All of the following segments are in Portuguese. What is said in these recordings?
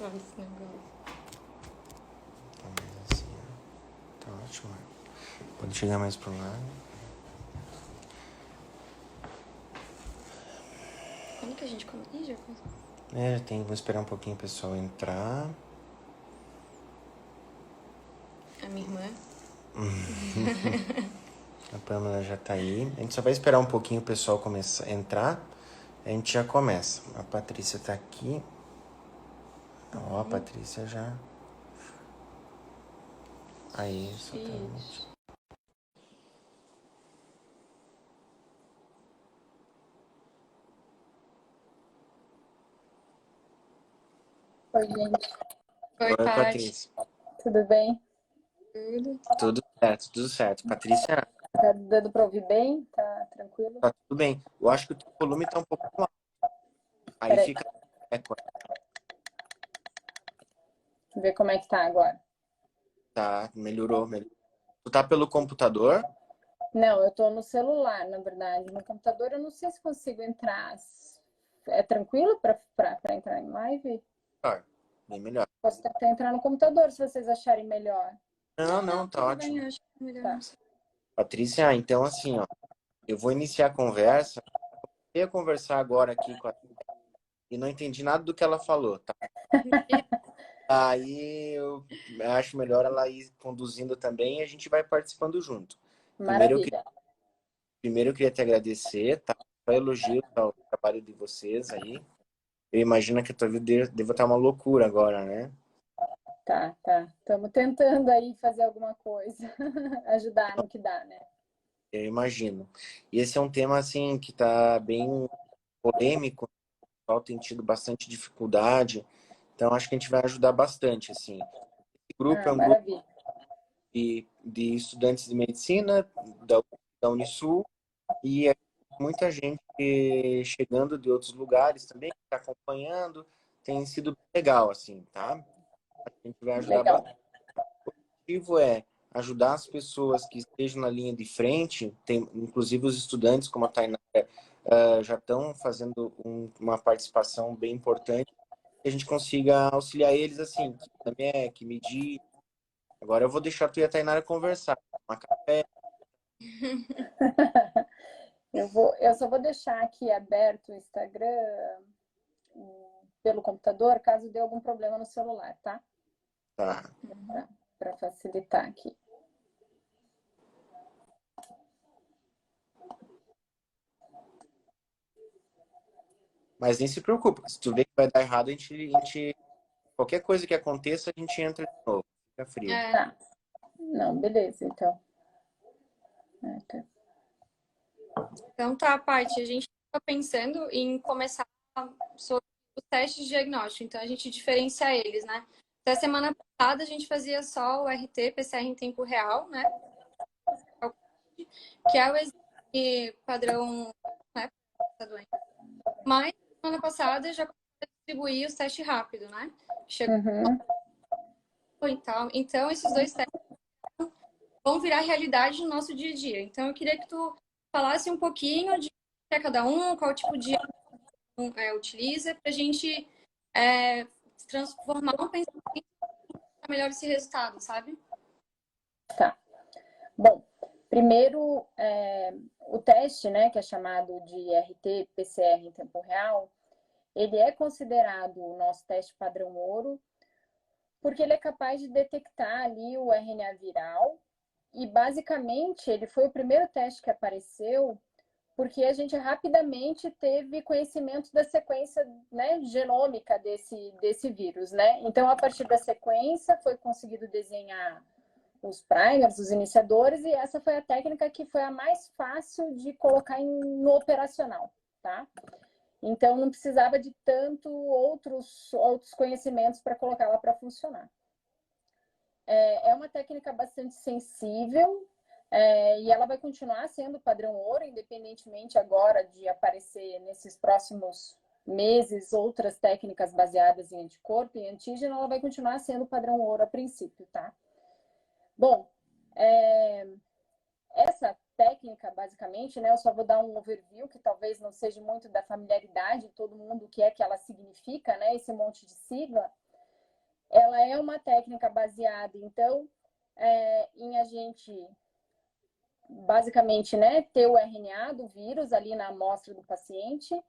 Olha esse negócio. Assim, ó. Tá ótimo. Pode chegar mais pro lado. Quando que a gente começa? Ih, já começou. Vou esperar um pouquinho o pessoal entrar. A minha irmã. A Pamela já tá aí. A gente só vai esperar um pouquinho o pessoal começar a entrar. A gente já começa. A Patrícia tá aqui. Ó, a Patrícia já. Aí, exatamente. Oi, gente. Oi, Paty. Patrícia. Tudo bem? Tudo certo. Patrícia, Tá dando pra ouvir bem? Tá tranquilo? tá tudo bem. Eu acho que o teu volume tá um pouco alto. Aí Peraí. fica eco. Deixa eu ver como é que tá agora. Tá, melhorou. Tu tá pelo computador? Não, eu tô no celular, na verdade. No computador eu não sei se consigo entrar. É tranquilo pra entrar em live? Melhor. Bem melhor. Posso tentar entrar no computador se vocês acharem melhor. Não, tá ótimo. Bem, acho que é melhor Tá. não sei. Patrícia, então assim, ó. Eu vou iniciar a conversa. Eu ia conversar agora aqui com a... E não entendi nada do que ela falou, tá? Aí eu acho melhor ela ir conduzindo também e a gente vai participando junto. Maravilha. Primeiro eu queria te agradecer, tá? Só elogio ao trabalho de vocês aí. Eu imagino que a tua vida deva estar uma loucura agora, né? Tá. Estamos tentando aí fazer alguma coisa. Ajudar no que dá, né? Eu imagino. E esse é um tema, assim, que tá bem polêmico. O pessoal tem tido bastante dificuldade. Então, acho que a gente vai ajudar bastante, assim. Esse grupo é um grupo Maravilha. de estudantes de medicina da Unisul e é muita gente chegando de outros lugares também, que está acompanhando. Tem sido legal, assim, tá? A gente vai ajudar Legal. bastante. O objetivo é ajudar as pessoas que estejam na linha de frente, tem, inclusive os estudantes, como a Tainara, já estão fazendo uma participação bem importante, que a gente consiga auxiliar eles, assim, que medir. Agora eu vou deixar tu e a Tainara conversar. Tomar café. Eu só vou deixar aqui aberto o Instagram pelo computador, caso dê algum problema no celular, tá? Tá. Para facilitar aqui. Mas nem se preocupa. Se tu vê que vai dar errado, qualquer coisa que aconteça, a gente entra de novo. Fica frio. Tá. Não, beleza, então. Tá. Então tá, Paty, a gente estava pensando em começar sobre os testes de diagnóstico, então a gente diferencia eles, né? Até semana passada a gente fazia só o RT, PCR em tempo real, né? Que é o exame padrão, né, da doença. Mas semana passada já começou a distribuir os testes rápidos, né? Chegou e tal. Então esses dois testes vão virar realidade no nosso dia a dia. Então eu queria que tu falasse um pouquinho de que é cada um, qual tipo de utiliza, para a gente transformar um pensamento para melhor esse resultado, sabe? Tá. Bom, primeiro, o teste, né, que é chamado de RT-PCR em tempo real, ele é considerado o nosso teste padrão ouro, porque ele é capaz de detectar ali o RNA viral e, basicamente, ele foi o primeiro teste que apareceu porque a gente rapidamente teve conhecimento da sequência, né, genômica desse vírus, né? Então, a partir da sequência, foi conseguido desenhar os primers, os iniciadores, e essa foi a técnica que foi a mais fácil de colocar no operacional, tá? Então, não precisava de tanto outros conhecimentos para colocá-la para funcionar. É uma técnica bastante sensível, e ela vai continuar sendo padrão ouro, independentemente agora de aparecer nesses próximos meses outras técnicas baseadas em anticorpo e antígeno, ela vai continuar sendo padrão ouro a princípio, tá? Bom, essa técnica, basicamente, né, eu só vou dar um overview, que talvez não seja muito da familiaridade de todo mundo, o que é que ela significa, né, esse monte de sigla. ela é uma técnica baseada, então, em a gente, basicamente, né, ter o RNA do vírus ali na amostra do paciente,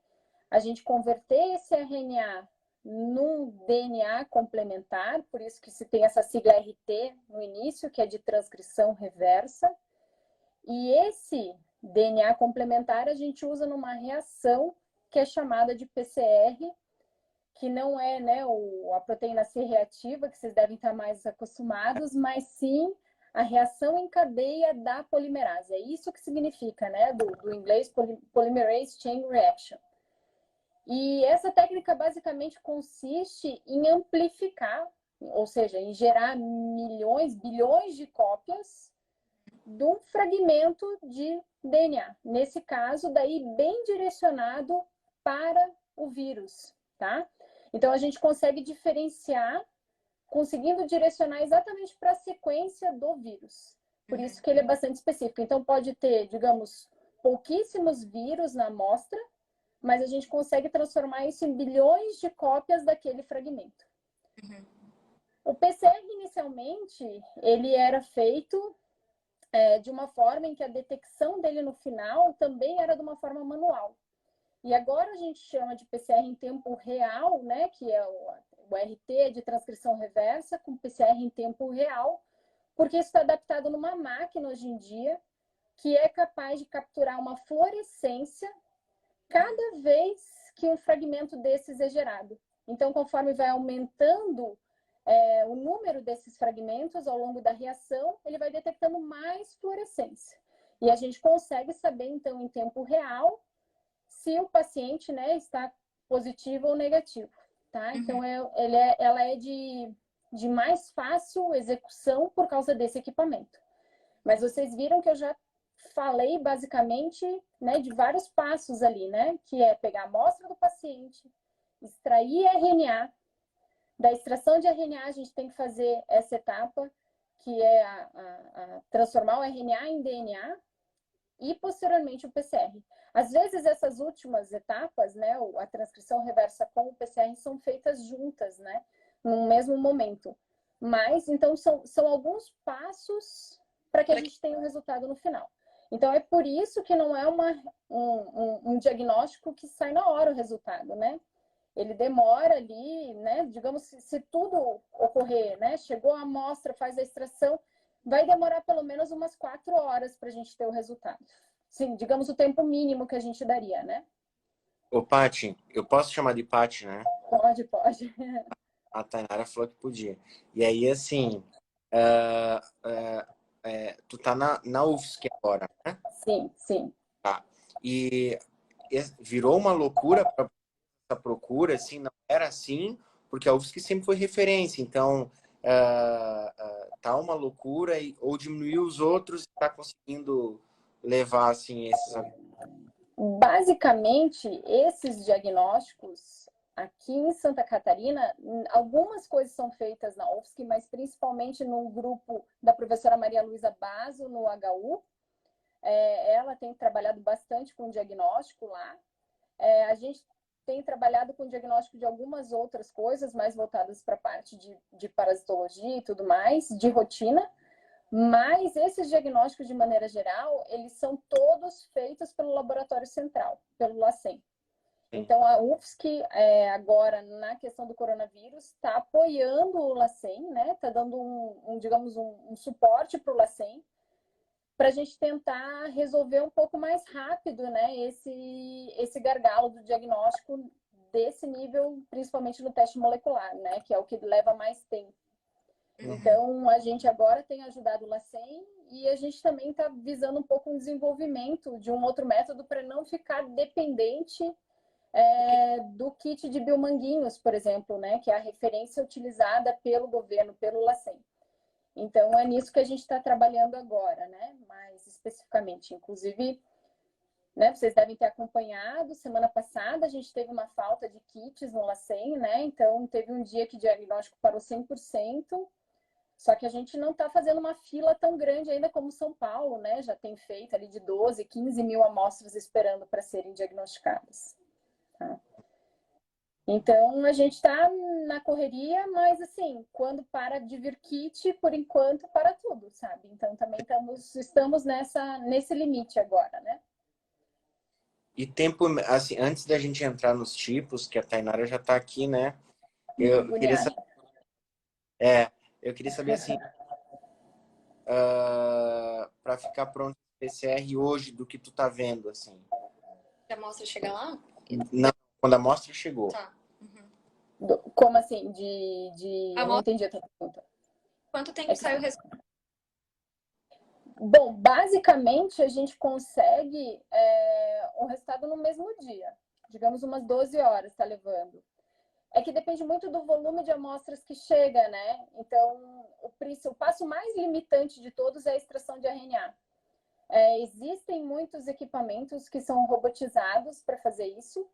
a gente converter esse RNA num DNA complementar, por isso que se tem essa sigla RT no início, que é de transcrição reversa, e esse DNA complementar a gente usa numa reação que é chamada de PCR, que não é, né, a proteína C reativa, que vocês devem estar mais acostumados, mas sim a reação em cadeia da polimerase. É isso que significa, né, do inglês Polymerase Chain Reaction. E essa técnica basicamente consiste em amplificar, ou seja, em gerar milhões, bilhões de cópias de um fragmento de DNA. Nesse caso, daí bem direcionado para o vírus, tá? Então, a gente consegue diferenciar, conseguindo direcionar exatamente para a sequência do vírus. Por isso que ele é bastante específico. Então, pode ter, digamos, pouquíssimos vírus na amostra, mas a gente consegue transformar isso em bilhões de cópias daquele fragmento. O PCR, inicialmente, ele era feito de uma forma em que a detecção dele no final também era de uma forma manual. E agora a gente chama de PCR em tempo real, né, que é o RT de transcrição reversa com PCR em tempo real, porque isso está adaptado numa máquina hoje em dia que é capaz de capturar uma fluorescência cada vez que um fragmento desses é gerado. Então, conforme vai aumentando o número desses fragmentos ao longo da reação, ele vai detectando mais fluorescência. E a gente consegue saber, então, em tempo real, se o paciente, né, está positivo ou negativo. Tá? Então, ela é de mais fácil execução por causa desse equipamento. Mas vocês viram que eu já falei basicamente, né, de vários passos ali, né? Que é pegar a amostra do paciente, extrair RNA. Da extração de RNA, a gente tem que fazer essa etapa, que é transformar o RNA em DNA e, posteriormente, o PCR. Às vezes, essas últimas etapas, né, a transcrição reversa com o PCR, são feitas juntas, né, no mesmo momento. Mas, então, são alguns passos para que a gente tenha o resultado no final. Então, é por isso que não é um diagnóstico que sai na hora o resultado, né? Ele demora ali, né? Digamos, se tudo ocorrer, né? Chegou a amostra, faz a extração, vai demorar pelo menos umas 4 horas para a gente ter o resultado. Sim, digamos o tempo mínimo que a gente daria, né? Ô, Paty, eu posso chamar de Paty, né? Pode, pode. A Tainara falou que podia. E aí, assim, tu tá na UFSC agora, né? Sim, sim. Tá. E virou uma loucura para essa procura, assim, não era assim, porque a UFSC sempre foi referência. Então, tá uma loucura, ou diminuiu os outros e tá conseguindo levar, assim, esses... Basicamente, esses diagnósticos aqui em Santa Catarina, algumas coisas são feitas na UFSC, mas principalmente no grupo da professora Maria Luísa Basso, no HU. Ela tem trabalhado bastante com diagnóstico lá. A gente tem trabalhado com diagnóstico de algumas outras coisas, mais voltadas para a parte de parasitologia e tudo mais, de rotina. Mas esses diagnósticos, de maneira geral, eles são todos feitos pelo Laboratório Central, pelo LACEN. Então, a UFSC, agora, na questão do coronavírus, está apoiando o LACEN, né? Está dando digamos, um suporte para o LACEN, para a gente tentar resolver um pouco mais rápido, né, esse gargalo do diagnóstico desse nível, principalmente no teste molecular, né, que é o que leva mais tempo. Então, a gente agora tem ajudado o LACEN e a gente também está visando um pouco o desenvolvimento de um outro método para não ficar dependente do kit de biomanguinhos, por exemplo, né, que é a referência utilizada pelo governo, pelo LACEN. Então, é nisso que a gente está trabalhando agora, né, mais especificamente. Inclusive, né, vocês devem ter acompanhado, semana passada a gente teve uma falta de kits no LACEN, né, então teve um dia que o diagnóstico parou 100%, só que a gente não está fazendo uma fila tão grande ainda como São Paulo, né? Já tem feito ali de 12, 15 mil amostras esperando para serem diagnosticadas. Tá? Então, a gente está na correria, mas assim, quando para de vir kit, por enquanto, para tudo, sabe? Então também estamos nesse limite agora, né? E tempo, assim, antes da gente entrar nos tipos, que a Tainara já está aqui, né? Eu queria saber, eu queria saber assim, para ficar pronto o PCR hoje, do que tu tá vendo, assim. A amostra chega lá? Não, quando a amostra chegou. Tá. Uhum. Como assim? Eu não Amostra, entendi a tua pergunta. quanto tempo sai o resultado? Bom, basicamente a gente consegue um resultado no mesmo dia. Digamos umas 12 horas está levando. É que depende muito do volume de amostras que chega, né? Então, o passo mais limitante de todos é a extração de RNA. Existem muitos equipamentos que são robotizados para fazer isso,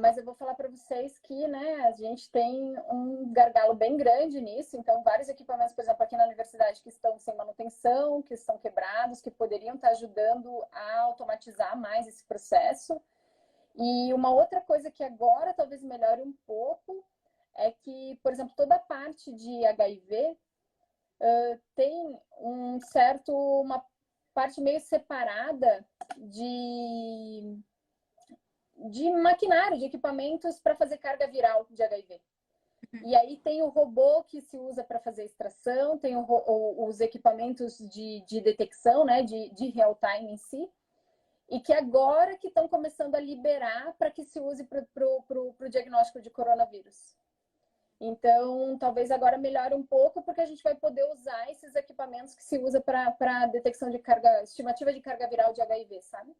mas eu vou falar para vocês que, né, a gente tem um gargalo bem grande nisso. Então, vários equipamentos, por exemplo, aqui na universidade, que estão sem manutenção, que estão quebrados, que poderiam estar ajudando a automatizar mais esse processo. E uma outra coisa que agora talvez melhore um pouco é que, por exemplo, toda a parte de HIV tem uma parte meio separada de maquinário, de equipamentos para fazer carga viral de HIV. E aí tem o robô que se usa para fazer extração, tem os equipamentos de detecção, né, de real-time em si, e que agora que estão começando a liberar para que se use para o diagnóstico de coronavírus. Então, talvez agora melhore um pouco, porque a gente vai poder usar esses equipamentos que se usa para detecção de estimativa de carga viral de HIV, sabe?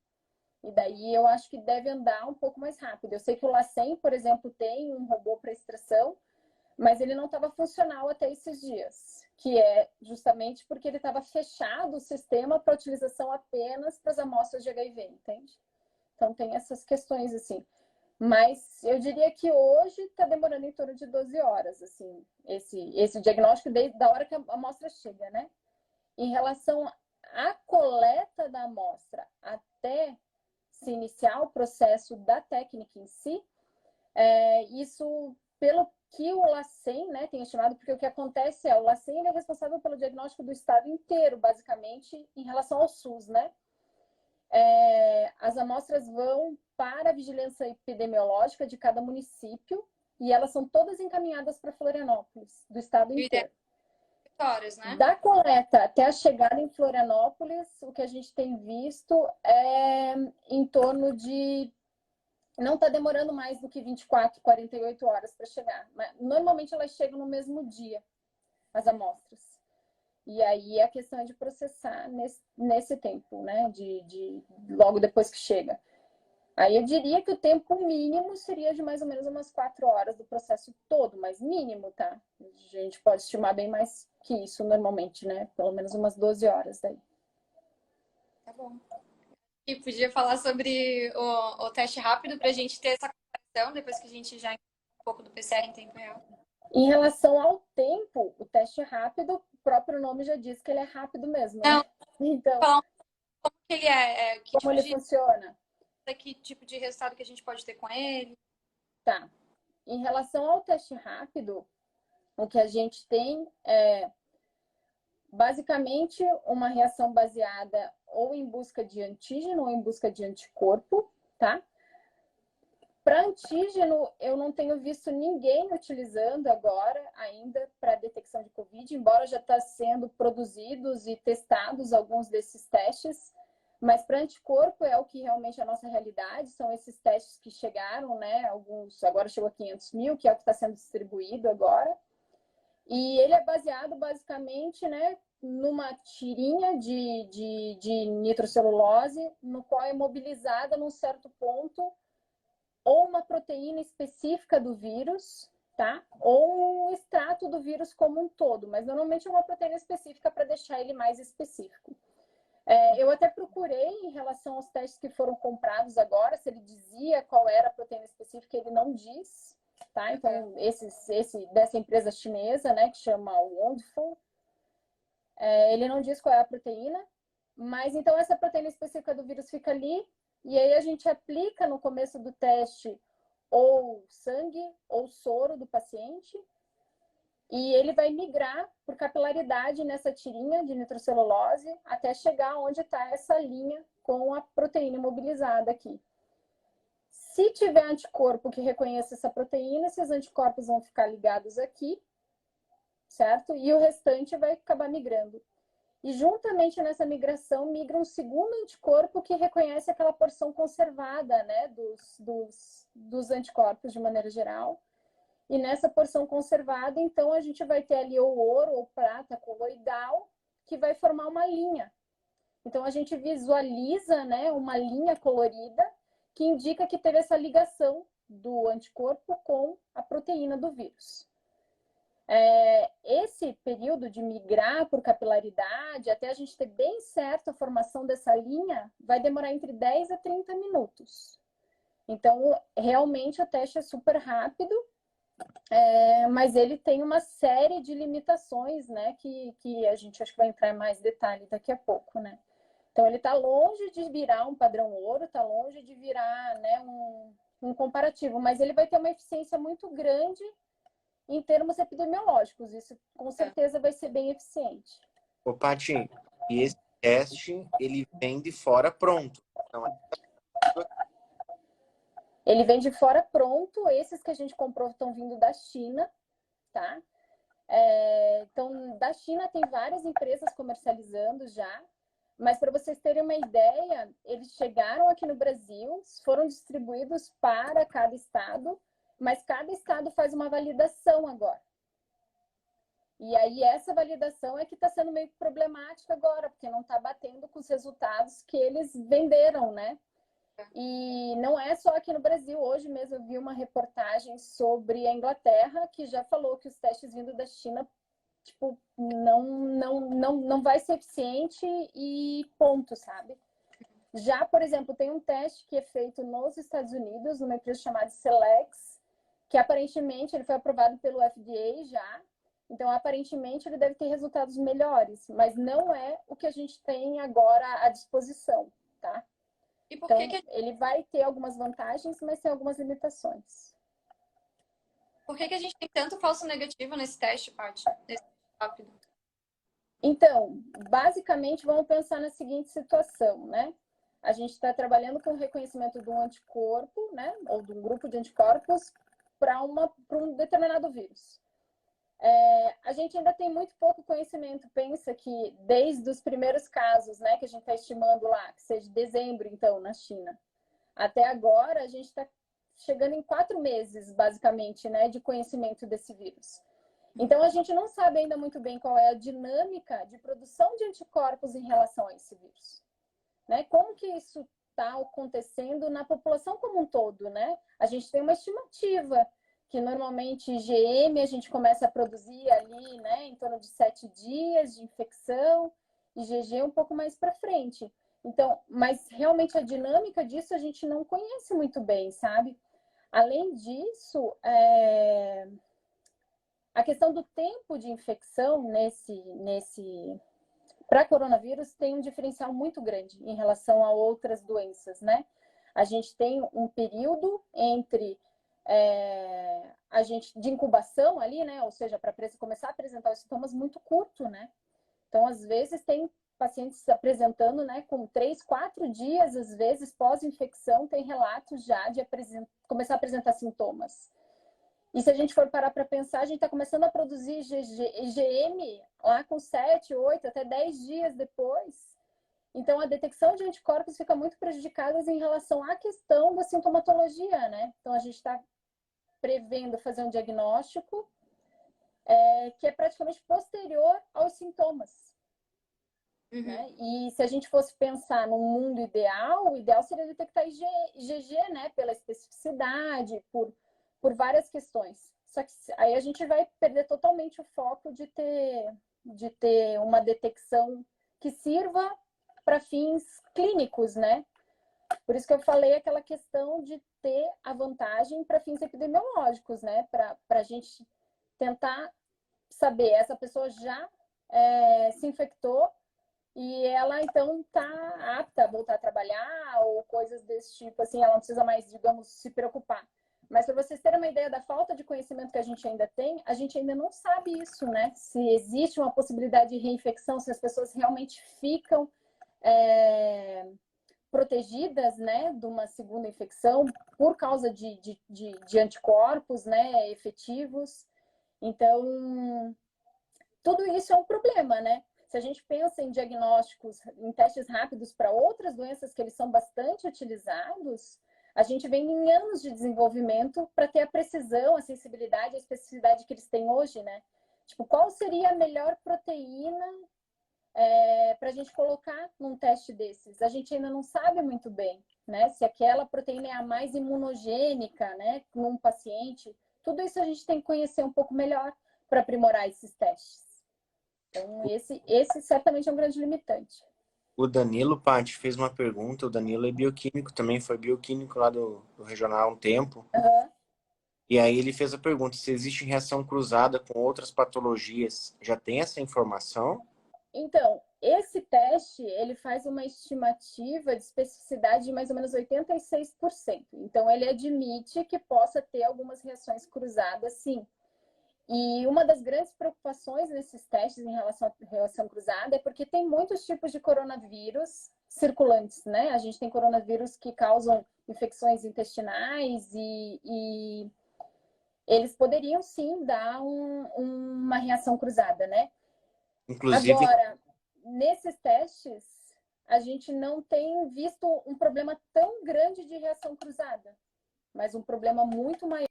E daí eu acho que deve andar um pouco mais rápido. Eu sei que o LACEN, por exemplo, tem um robô para extração, mas ele não estava funcional até esses dias, que é justamente porque ele estava fechado o sistema para utilização apenas para as amostras de HIV, entende? Então tem essas questões assim. Mas eu diria que hoje está demorando em torno de 12 horas, assim, esse diagnóstico da hora que a amostra chega, né? Em relação à coleta da amostra até se iniciar o processo da técnica em si, isso, pelo que o LACEN, né, tem estimado, porque o que acontece o LACEN é responsável pelo diagnóstico do estado inteiro, basicamente, em relação ao SUS, né? As amostras vão para a vigilância epidemiológica de cada município e elas são todas encaminhadas para Florianópolis, do estado inteiro. Horas, né? Da coleta até a chegada em Florianópolis, o que a gente tem visto é em torno de... Não está demorando mais do que 24, 48 horas para chegar. Mas, normalmente elas chegam no mesmo dia, as amostras. E aí a questão é de processar nesse tempo, né? Logo depois que chega. Aí eu diria que o tempo mínimo seria de mais ou menos umas 4 horas do processo todo, mas mínimo, tá? A gente pode estimar bem mais que isso normalmente, né? Pelo menos umas 12 horas daí. Tá bom. E podia falar sobre o teste rápido para a gente ter essa comparação, depois que a gente já entende um pouco do PCR em tempo real. Em relação ao tempo, o teste rápido, o próprio nome já diz que ele é rápido mesmo, né? Então, falar como que ele como ele funciona? Que tipo de resultado que a gente pode ter com ele? Tá. Em relação ao teste rápido, o que a gente tem é basicamente uma reação baseada ou em busca de antígeno ou em busca de anticorpo, tá? Para antígeno, eu não tenho visto ninguém utilizando agora ainda para detecção de Covid, embora já está sendo produzidos e testados alguns desses testes, mas para anticorpo é o que realmente é a nossa realidade, são esses testes que chegaram, né? Alguns agora chegou a 500 mil, que é o que está sendo distribuído agora. E ele é baseado basicamente, né, numa tirinha de nitrocelulose, no qual é mobilizada num certo ponto ou uma proteína específica do vírus, tá? Ou um extrato do vírus como um todo, mas normalmente é uma proteína específica para deixar ele mais específico. Eu até procurei em relação aos testes que foram comprados agora, se ele dizia qual era a proteína específica, ele não diz, tá? Então, esse dessa empresa chinesa, né, que chama Wonderful, ele não diz qual é a proteína, mas então essa proteína específica do vírus fica ali, e aí a gente aplica no começo do teste ou sangue ou soro do paciente, e ele vai migrar por capilaridade nessa tirinha de nitrocelulose até chegar onde está essa linha com a proteína imobilizada aqui. Se tiver anticorpo que reconheça essa proteína, esses anticorpos vão ficar ligados aqui, certo? E o restante vai acabar migrando. E juntamente nessa migração, migra um segundo anticorpo que reconhece aquela porção conservada, né, dos anticorpos de maneira geral. E nessa porção conservada, então, a gente vai ter ali o ouro ou prata coloidal, que vai formar uma linha. Então, a gente visualiza, né, uma linha colorida que indica que teve essa ligação do anticorpo com a proteína do vírus. Esse período de migrar por capilaridade, até a gente ter bem certo a formação dessa linha, vai demorar entre 10 a 30 minutos. Então, realmente, o teste é super rápido, mas ele tem uma série de limitações, né, que a gente acho que vai entrar em mais detalhe daqui a pouco, né? Então, ele está longe de virar um padrão ouro, está longe de virar, né, um comparativo, mas ele vai ter uma eficiência muito grande em termos epidemiológicos. Isso, com certeza, vai ser bem eficiente. Ô, Paty, e esse teste, ele vem de fora pronto? Não é? Ele vem de fora pronto. Esses que a gente comprou estão vindo da China, tá? Então, da China tem várias empresas comercializando já. Mas para vocês terem uma ideia, eles chegaram aqui no Brasil, foram distribuídos para cada estado, mas cada estado faz uma validação agora. E aí essa validação é que está sendo meio problemática agora, porque não está batendo com os resultados que eles venderam, né? E não é só aqui no Brasil. Hoje mesmo eu vi uma reportagem sobre a Inglaterra, que já falou que os testes vindo da China, tipo, não vai ser eficiente e ponto, sabe? Já, por exemplo, tem um teste que é feito nos Estados Unidos, numa empresa chamada Selex, que aparentemente ele foi aprovado pelo FDA já. Então, aparentemente, ele deve ter resultados melhores, mas não é o que a gente tem agora à disposição, tá? E por Então, que ele vai ter algumas vantagens, mas tem algumas limitações. por que a gente tem tanto falso negativo nesse teste, Paty? Nesse teste rápido? Então, basicamente, vamos pensar na seguinte situação, né? A gente está trabalhando com o reconhecimento de um anticorpo, né? Ou de um grupo de anticorpos para um determinado vírus. A gente ainda tem muito pouco conhecimento. Pensa que desde os primeiros casos, né, que a gente está estimando lá, que seja dezembro, então, na China, até agora, a gente está chegando em 4 meses, basicamente, né, de conhecimento desse vírus. Então, a gente não sabe ainda muito bem qual é a dinâmica de produção de anticorpos em relação a esse vírus, né? Como que isso está acontecendo na população como um todo, né? A gente tem uma estimativa que normalmente IgM a gente começa a produzir ali, né, em torno de 7 dias de infecção, IgG um pouco mais para frente. Então, mas realmente a dinâmica disso a gente não conhece muito bem, sabe? Além disso, a questão do tempo de infecção para coronavírus tem um diferencial muito grande em relação a outras doenças, né? A gente tem um período entre a gente de incubação ali, né? Ou seja, para começar a apresentar os sintomas muito curto, né? Então, às vezes, tem pacientes apresentando, né, com 3, 4 dias, às vezes, pós-infecção, tem relatos já de começar a apresentar sintomas. E se a gente for parar para pensar, a gente está começando a produzir IgM lá com 7, 8, até 10 dias depois. Então, a detecção de anticorpos fica muito prejudicada em relação à questão da sintomatologia, né? Então, a gente está prevendo fazer um diagnóstico que é praticamente posterior aos sintomas. Uhum. Né? E se a gente fosse pensar num mundo ideal, o ideal seria detectar IgG, né? Pela especificidade, por várias questões. Só que aí a gente vai perder totalmente o foco de ter uma detecção que sirva para fins clínicos, né? Por isso que eu falei aquela questão de ter a vantagem para fins epidemiológicos, né? Para a gente tentar saber, essa pessoa já se infectou e ela, então, está apta a voltar a trabalhar ou coisas desse tipo, assim, ela não precisa mais, digamos, se preocupar. Mas para vocês terem uma ideia da falta de conhecimento que a gente ainda tem, a gente ainda não sabe isso, né? Se existe uma possibilidade de reinfecção, se as pessoas realmente ficam protegidas, né, de uma segunda infecção por causa de anticorpos, né, efetivos. Então, tudo isso é um problema, né? Se a gente pensa em diagnósticos, em testes rápidos para outras doenças que eles são bastante utilizados, a gente vem em anos de desenvolvimento para ter a precisão, a sensibilidade, a especificidade que eles têm hoje, né? Tipo, qual seria a melhor proteína para a gente colocar num teste desses? A gente ainda não sabe muito bem, né? Se aquela proteína é a mais imunogênica, né, num paciente. Tudo isso a gente tem que conhecer um pouco melhor para aprimorar esses testes. Então, esse certamente é um grande limitante. O Danilo, Paty, fez uma pergunta. O Danilo é bioquímico também, foi bioquímico lá do regional há um tempo. Uhum. E aí ele fez a pergunta, se existe reação cruzada com outras patologias. Já tem essa informação? Então, esse teste, ele faz uma estimativa de especificidade de mais ou menos 86%. Então, ele admite que possa ter algumas reações cruzadas, sim. E uma das grandes preocupações nesses testes em relação à reação cruzada é porque tem muitos tipos de coronavírus circulantes, né? A gente tem coronavírus que causam infecções intestinais e eles poderiam sim dar uma reação cruzada, né? Inclusive, Agora, nesses testes, a gente não tem visto um problema tão grande de reação cruzada, mas um problema muito maior.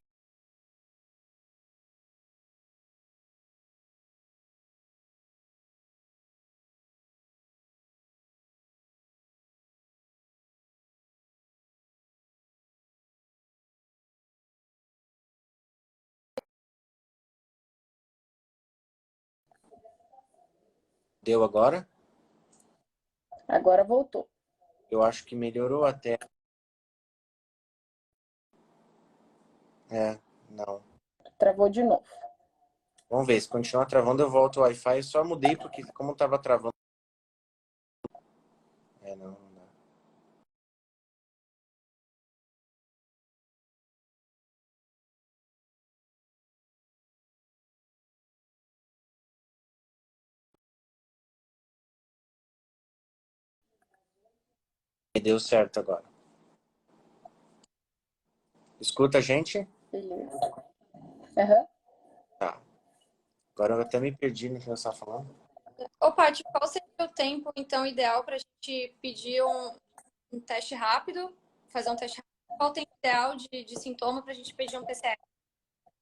deu agora? Agora voltou. Eu acho que melhorou até. Não. Travou de novo. Vamos ver, se continuar travando eu volto ao Wi-Fi. Eu só mudei porque como estava travando. Não dá. Deu certo agora. Escuta a gente? Beleza. Uhum. Tá. Agora eu até me perdi no que você estava falando. Ô, Paty, qual seria o tempo, então, ideal para a gente pedir um teste rápido, fazer um teste rápido? Qual o tempo ideal de sintoma para a gente pedir um PCR?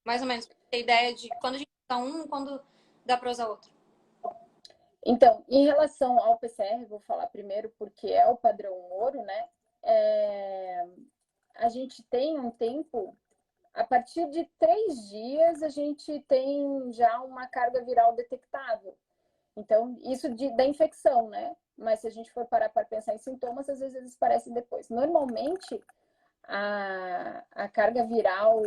Mais ou menos, pra ter ideia de quando a gente usa um, quando dá para usar outro. Então, em relação ao PCR, vou falar primeiro porque é o padrão ouro, né? A gente tem um tempo, a partir de 3 dias, a gente tem já uma carga viral detectável. Então, isso da infecção, né? Mas se a gente for parar para pensar em sintomas, às vezes eles aparecem depois. Normalmente, a carga viral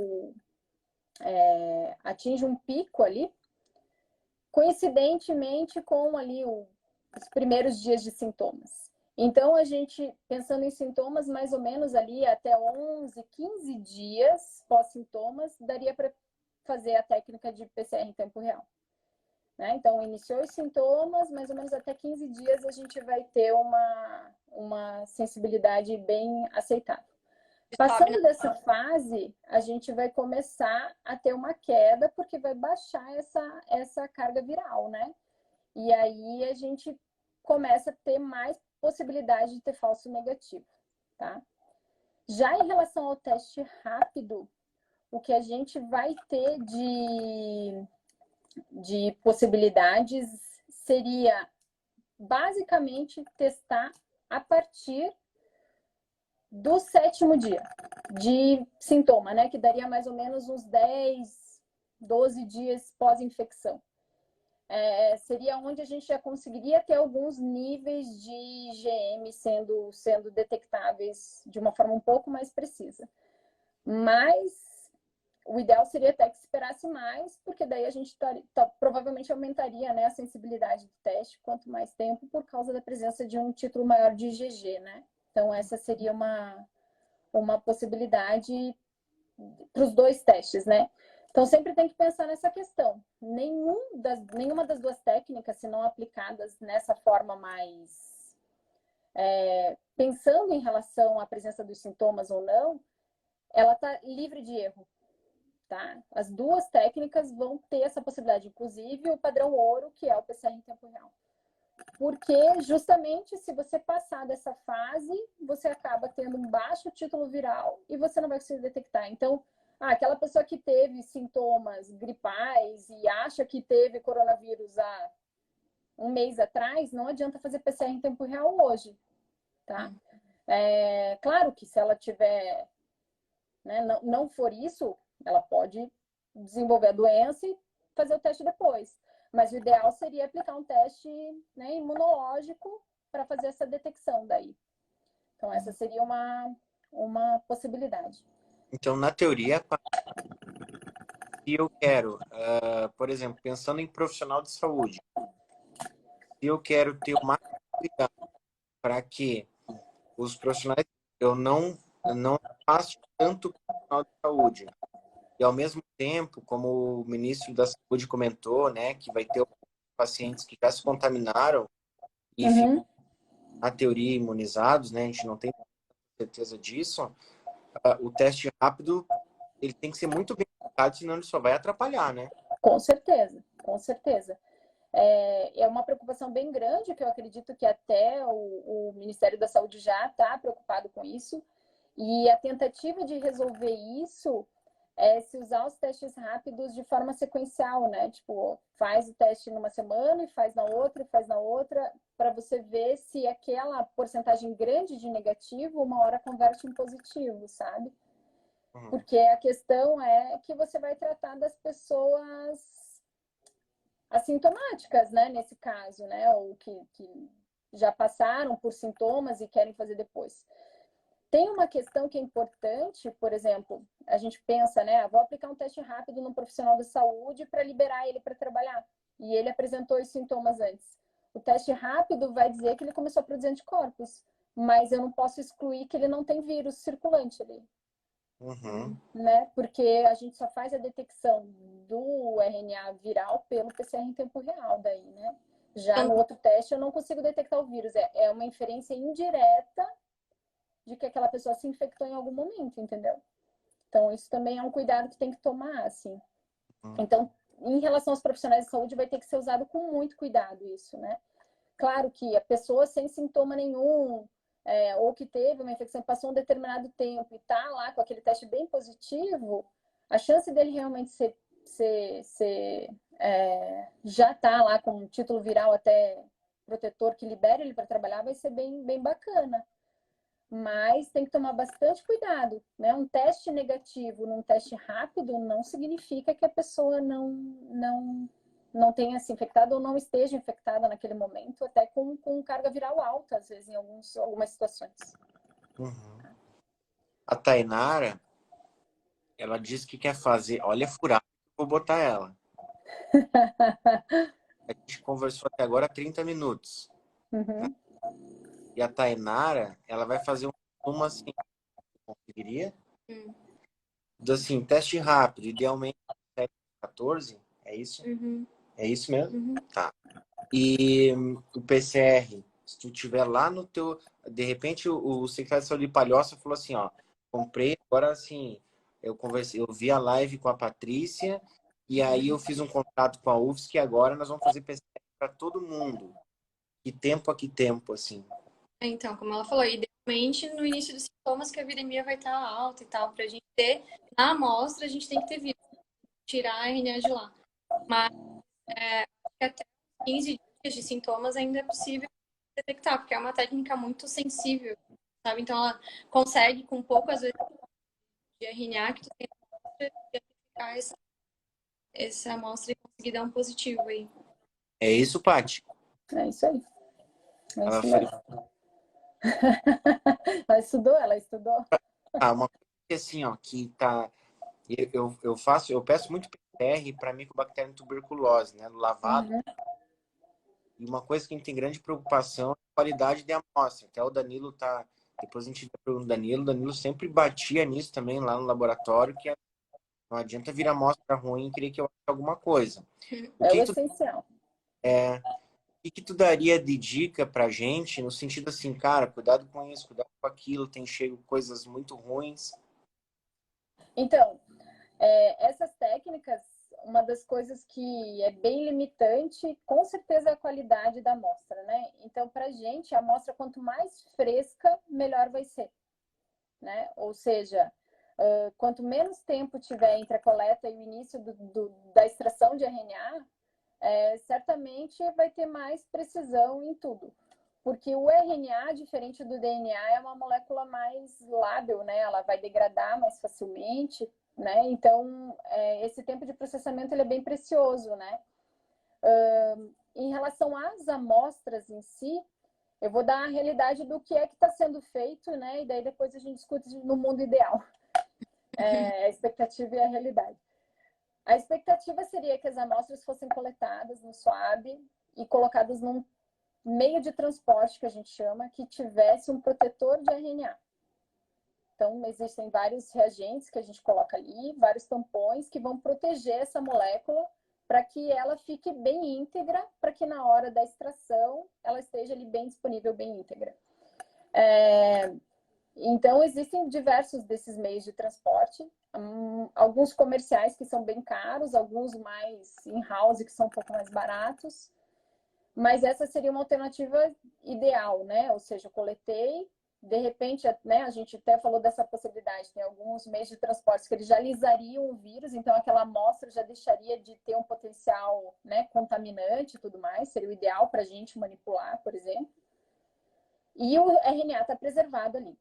atinge um pico ali, coincidentemente com ali os primeiros dias de sintomas. Então, a gente, pensando em sintomas, mais ou menos ali até 11, 15 dias pós-sintomas, daria para fazer a técnica de PCR em tempo real. Né? Então, iniciou os sintomas, mais ou menos até 15 dias a gente vai ter uma sensibilidade bem aceitável. Passando dessa fase, a gente vai começar a ter uma queda, porque vai baixar essa carga viral, né? E aí a gente começa a ter mais possibilidade de ter falso negativo, tá? Já em relação ao teste rápido, o que a gente vai ter de possibilidades seria basicamente testar a partir do 7º dia de sintoma, né? Que daria mais ou menos uns 10, 12 dias pós-infecção. Seria onde a gente já conseguiria ter alguns níveis de IgM sendo detectáveis de uma forma um pouco mais precisa. Mas o ideal seria até que esperasse mais, porque daí a gente provavelmente aumentaria, né, a sensibilidade do teste quanto mais tempo, por causa da presença de um título maior de IgG, né? Então, essa seria uma possibilidade para os dois testes, né? Então, sempre tem que pensar nessa questão. Nenhuma das duas técnicas, se não aplicadas nessa forma mais pensando em relação à presença dos sintomas ou não, ela está livre de erro, tá? As duas técnicas vão ter essa possibilidade, inclusive o padrão ouro, que é o PCR em tempo real. Porque, justamente, se você passar dessa fase, você acaba tendo um baixo título viral e você não vai conseguir detectar. Então, aquela pessoa que teve sintomas gripais e acha que teve coronavírus há um mês atrás, não adianta fazer PCR em tempo real hoje, tá? Claro que se ela tiver, né, não for isso, ela pode desenvolver a doença e fazer o teste depois. Mas o ideal seria aplicar um teste, né, imunológico para fazer essa detecção daí. Então, essa seria uma possibilidade. Então, na teoria, se eu quero, por exemplo, pensando em profissional de saúde, se eu quero ter o máximo cuidado para que os profissionais, eu não faço tanto profissional de saúde. E, ao mesmo tempo, como o ministro da Saúde comentou, né, que vai ter pacientes que já se contaminaram e ficam, na teoria, imunizados, né, a gente não tem certeza disso, o teste rápido, ele tem que ser muito bem aplicado, senão ele só vai atrapalhar, né? Com certeza, com certeza. É uma preocupação bem grande, que eu acredito que até o Ministério da Saúde já está preocupado com isso. E a tentativa de resolver isso é se usar os testes rápidos de forma sequencial, né? Tipo, faz o teste numa semana e faz na outra, e faz na outra, para você ver se aquela porcentagem grande de negativo uma hora converte em positivo, sabe? Porque a questão é que você vai tratar das pessoas assintomáticas, né? Nesse caso, né? Ou que já passaram por sintomas e querem fazer depois. Tem uma questão que é importante, por exemplo, a gente pensa, né? Vou aplicar um teste rápido num profissional da saúde para liberar ele para trabalhar. E ele apresentou os sintomas antes. O teste rápido vai dizer que ele começou a produzir anticorpos, mas eu não posso excluir que ele não tem vírus circulante ali. Né? Porque a gente só faz a detecção do RNA viral pelo PCR em tempo real daí, né? Já no outro teste eu não consigo detectar o vírus. É uma inferência indireta de que aquela pessoa se infectou em algum momento, entendeu? Então, isso também é um cuidado que tem que tomar, assim. Então, em relação aos profissionais de saúde, vai ter que ser usado com muito cuidado isso, né? Claro que a pessoa sem sintoma nenhum, ou que teve uma infecção, passou um determinado tempo e está lá com aquele teste bem positivo, a chance dele realmente já está lá com um título viral até protetor que libera ele para trabalhar, vai ser bem, bem bacana. Mas tem que tomar bastante cuidado, né? Um teste negativo num teste rápido não significa que a pessoa não tenha se infectado ou não esteja infectada naquele momento, até com carga viral alta, às vezes, em algumas situações. A Tainara, ela disse que quer fazer... Olha, furado, vou botar ela. A gente conversou até agora 30 minutos. Tá? E a Tainara, ela vai fazer uma assim, conseguiria? Assim, teste rápido, idealmente 7, 14, é isso? É isso mesmo? Tá. E o PCR, se tu tiver lá no teu... De repente, o secretário de saúde de Palhoça falou assim, ó, comprei, agora assim, eu vi a live com a Patrícia, e aí eu fiz um contrato com a UFSC, que agora nós vamos fazer PCR para todo mundo. Que tempo a que tempo, assim? Então, como ela falou, idealmente no início dos sintomas que a viremia vai estar alta e tal, pra gente ter, na amostra, a gente tem que ter vírus, tirar a RNA de lá. Mas até 15 dias de sintomas ainda é possível detectar, porque é uma técnica muito sensível, sabe? Então ela consegue, com poucas vezes de RNA, que tu tem identificar essa amostra e conseguir dar um positivo aí. É isso, Paty? É isso aí. É Ela isso mesmo. Ela estudou. Uma coisa que assim, ó, que tá... Eu peço muito PCR para micobactéria tuberculose, né? No lavado. E uma coisa que a gente tem grande preocupação é a qualidade de amostra. Até o Danilo tá Depois a gente pergunta o Danilo. O Danilo sempre batia nisso também lá no laboratório, que não adianta vir amostra ruim e querer que eu ache alguma coisa. O É o que essencial. que tu daria de dica pra gente, no sentido assim, cara, cuidado com isso, cuidado com aquilo, tem chego coisas muito ruins. Então, essas técnicas, uma das coisas que é bem limitante, com certeza, é a qualidade da amostra, né? Então, para a gente, a amostra, quanto mais fresca, melhor vai ser, né? Ou seja, quanto menos tempo tiver entre a coleta e o início da extração de RNA, certamente vai ter mais precisão em tudo. Porque o RNA, diferente do DNA, é uma molécula mais lábil, né? Ela vai degradar mais facilmente, né? Então, esse tempo de processamento ele é bem precioso, né? Em relação às amostras em si, eu vou dar a realidade do que é que está sendo feito, né? E daí depois a gente discute no mundo ideal. A expectativa e a realidade. A expectativa seria que as amostras fossem coletadas no SWAB e colocadas num meio de transporte, que a gente chama, que tivesse um protetor de RNA. Então, existem vários reagentes que a gente coloca ali, vários tampões que vão proteger essa molécula para que ela fique bem íntegra, para que na hora da extração ela esteja ali bem disponível, bem íntegra. Então, existem diversos desses meios de transporte, alguns comerciais que são bem caros, alguns mais in-house que são um pouco mais baratos, mas essa seria uma alternativa ideal, né? Ou seja, eu coletei, de repente, né, a gente até falou dessa possibilidade, tem alguns meios de transporte que eles já lisariam o vírus, então aquela amostra já deixaria de ter um potencial, né, contaminante e tudo mais, seria o ideal para a gente manipular, por exemplo. E o RNA está preservado ali.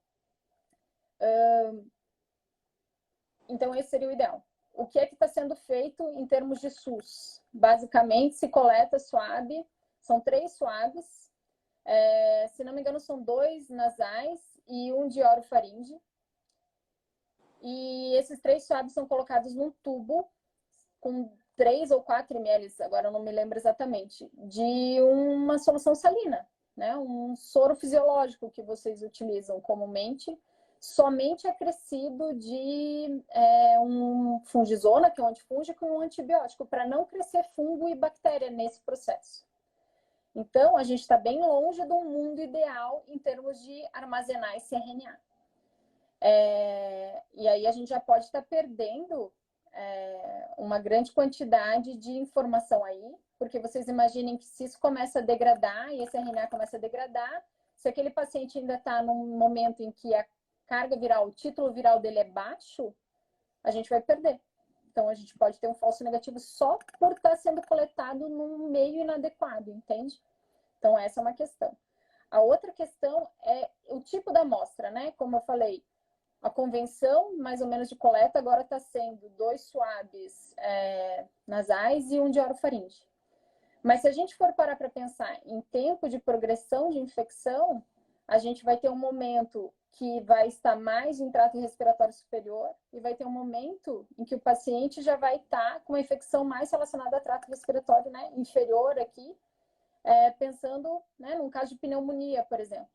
Então, esse seria o ideal. O que é que está sendo feito em termos de SUS? Basicamente, se coleta SWAB, são 3 SWABs, se não me engano, são 2 nasais e 1 de orofaringe. E esses 3 SWABs são colocados num tubo com 3 ou 4 ml, agora eu não me lembro exatamente, de uma solução salina, né? Um soro fisiológico que vocês utilizam comumente, somente acrescido de um fungizona, que é um antifúngico, e um antibiótico, para não crescer fungo e bactéria nesse processo. Então, a gente está bem longe do mundo ideal em termos de armazenar esse RNA. E aí a gente já pode estar perdendo uma grande quantidade de informação aí, porque vocês imaginem que se isso começa a degradar, e esse RNA começa a degradar, se aquele paciente ainda está num momento em que a carga viral, o título viral dele é baixo, a gente vai perder. Então, a gente pode ter um falso negativo só por estar sendo coletado num meio inadequado, entende? Então, essa é uma questão. A outra questão é o tipo da amostra, né? Como eu falei, a convenção, mais ou menos, de coleta agora está sendo 2 SWABs nasais e 1 de orofaringe. Mas se a gente for parar para pensar em tempo de progressão de infecção, a gente vai ter um momento que vai estar mais em trato respiratório superior e vai ter um momento em que o paciente já vai estar com uma infecção mais relacionada a trato respiratório, né, inferior aqui, pensando, né, num caso de pneumonia, por exemplo.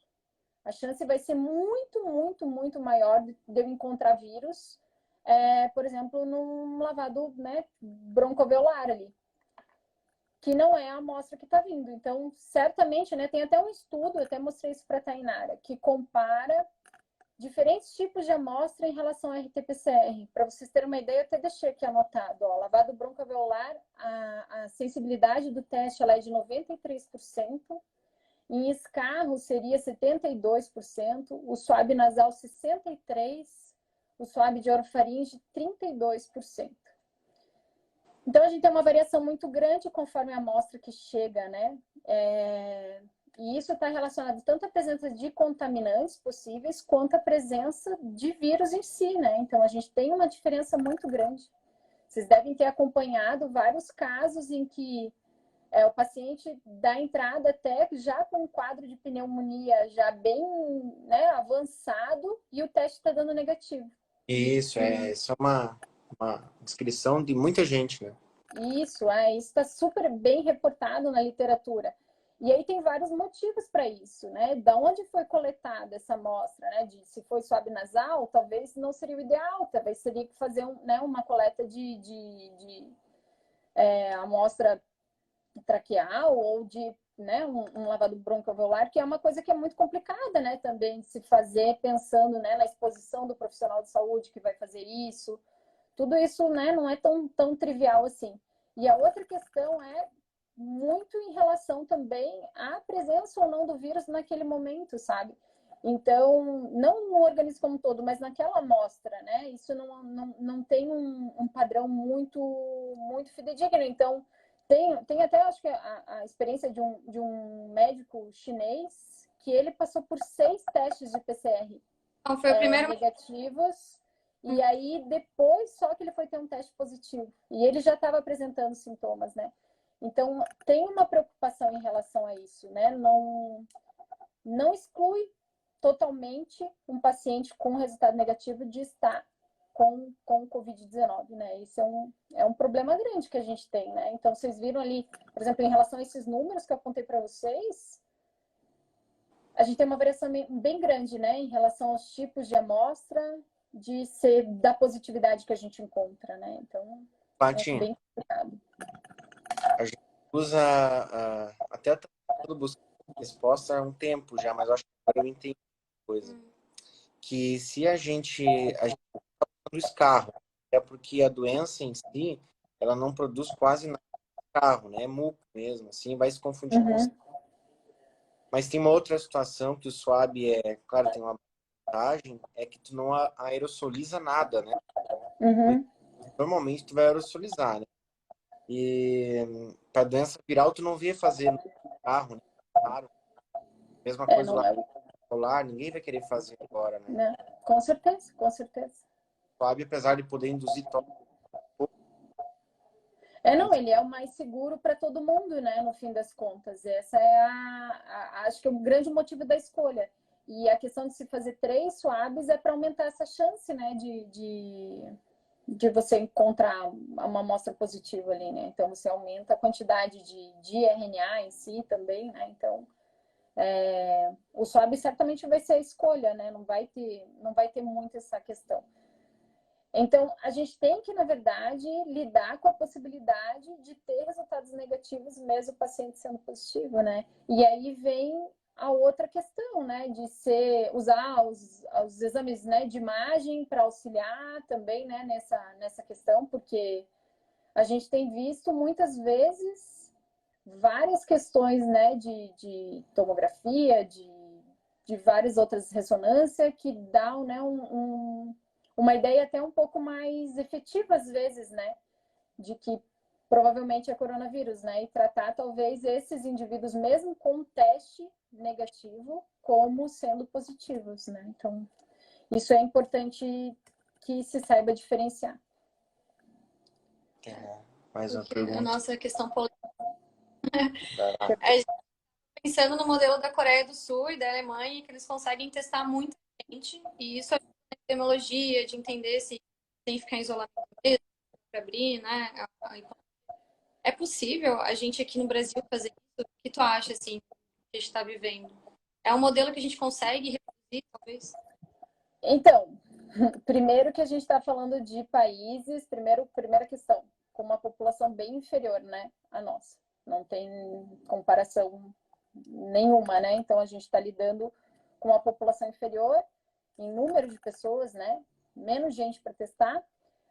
A chance vai ser muito, muito, muito maior de eu encontrar vírus, por exemplo, num lavado, né, broncoalveolar ali, que não é a amostra que está vindo. Então, certamente, né, tem até um estudo, eu até mostrei isso para a Tainara, que compara diferentes tipos de amostra em relação ao RT-PCR. Para vocês terem uma ideia, eu até deixei aqui anotado. Ó, lavado broncoalveolar, a sensibilidade do teste ela é de 93%. Em escarro seria 72%, o swab nasal 63%, o swab de orofaringe 32%. Então, a gente tem uma variação muito grande conforme a amostra que chega, né? E isso está relacionado tanto à presença de contaminantes possíveis, quanto à presença de vírus em si, né? Então, a gente tem uma diferença muito grande. Vocês devem ter acompanhado vários casos em que o paciente dá entrada até já com um quadro de pneumonia já bem, né, avançado e o teste está dando negativo. Isso é uma descrição de muita gente, né? Isso está super bem reportado na literatura. E aí tem vários motivos para isso, né? Da onde foi coletada essa amostra, né? Se foi swab nasal, talvez não seria o ideal, talvez seria que fazer uma coleta de amostra traqueal ou de um lavado broncoalveolar, que é uma coisa que é muito complicada, né? Também de se fazer pensando, né, na exposição do profissional de saúde que vai fazer isso. Tudo isso, né, não é tão trivial assim. E a outra questão é muito em relação também à presença ou não do vírus naquele momento, sabe? Então, não no organismo como um todo, mas naquela amostra, né? Isso não tem um padrão muito fidedigno. Então, tem até, acho que a experiência de um médico chinês que ele passou por 6 testes de PCR Então, foi o primeiro. negativos, e aí depois só que ele foi ter um teste positivo. E ele já estava apresentando sintomas, né? Então, tem uma preocupação em relação a isso, né? Não exclui totalmente um paciente com resultado negativo de estar com Covid-19, né? Isso é um problema grande que a gente tem, né? Então, vocês viram ali, por exemplo, em relação a esses números que eu apontei para vocês, a gente tem uma variação bem grande, né? Em relação aos tipos de amostra, da positividade que a gente encontra, né? Então, é bem complicado. A gente usa até buscar resposta há um tempo já, mas eu acho que agora eu entendi uma coisa. Que se a gente está usando escarro, é porque a doença em si, ela não produz quase nada de escarro, né? É muco mesmo, assim, vai se confundir com o... Mas tem uma outra situação que o swab claro, tem uma vantagem, é que tu não aerosoliza nada, né? Normalmente tu vai aerosolizar, né? E para doença viral tu não vê fazer no carro, né? Claro. Mesma coisa lá polar, ninguém vai querer fazer agora, né? Não. Com certeza, com certeza. O swab, apesar de poder induzir não, ele é o mais seguro para todo mundo, né? No fim das contas. Essa é acho que é o grande motivo da escolha. E a questão de se fazer 3 swabs é para aumentar essa chance, né? De você encontrar uma amostra positiva ali, né? Então, você aumenta a quantidade de RNA em si também, né? Então, o swab certamente vai ser a escolha, né? Não vai ter muito essa questão. Então, a gente tem que, na verdade, lidar com a possibilidade de ter resultados negativos mesmo o paciente sendo positivo, né? E aí vem a outra questão, né? De usar os exames, né, de imagem para auxiliar também, né, nessa questão, porque a gente tem visto muitas vezes várias questões, né, de tomografia, de várias outras ressonâncias que dão, né, uma ideia até um pouco mais efetiva às vezes, né, de que provavelmente é coronavírus, né, e tratar talvez esses indivíduos mesmo com um teste negativo como sendo positivos, né. Então, isso é importante que se saiba diferenciar. Mais uma pergunta. A nossa questão política. Pensando no modelo da Coreia do Sul e da Alemanha, que eles conseguem testar muita gente, e isso ajuda na epidemiologia, de entender se tem que ficar em isolamento mesmo, para abrir, né? É possível a gente aqui no Brasil fazer isso? O que tu acha, assim, que a gente está vivendo? É um modelo que a gente consegue reproduzir, talvez? Então, primeiro que a gente está falando de países, primeira questão, com uma população bem inferior, né, à nossa. Não tem comparação nenhuma, né? Então, a gente está lidando com uma população inferior em número de pessoas, né? Menos gente para testar,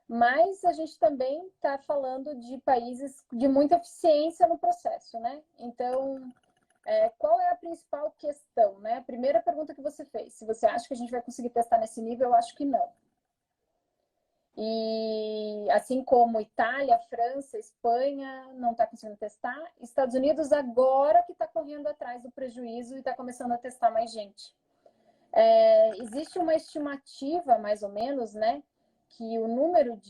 mas a gente também está falando de países de muita eficiência no processo, né? Então, qual é a principal questão, né? A primeira pergunta que você fez, se você acha que a gente vai conseguir testar nesse nível, eu acho que não. E assim como Itália, França, Espanha não está conseguindo testar, Estados Unidos agora que está correndo atrás do prejuízo e está começando a testar mais gente. Existe uma estimativa, mais ou menos, né? Que o número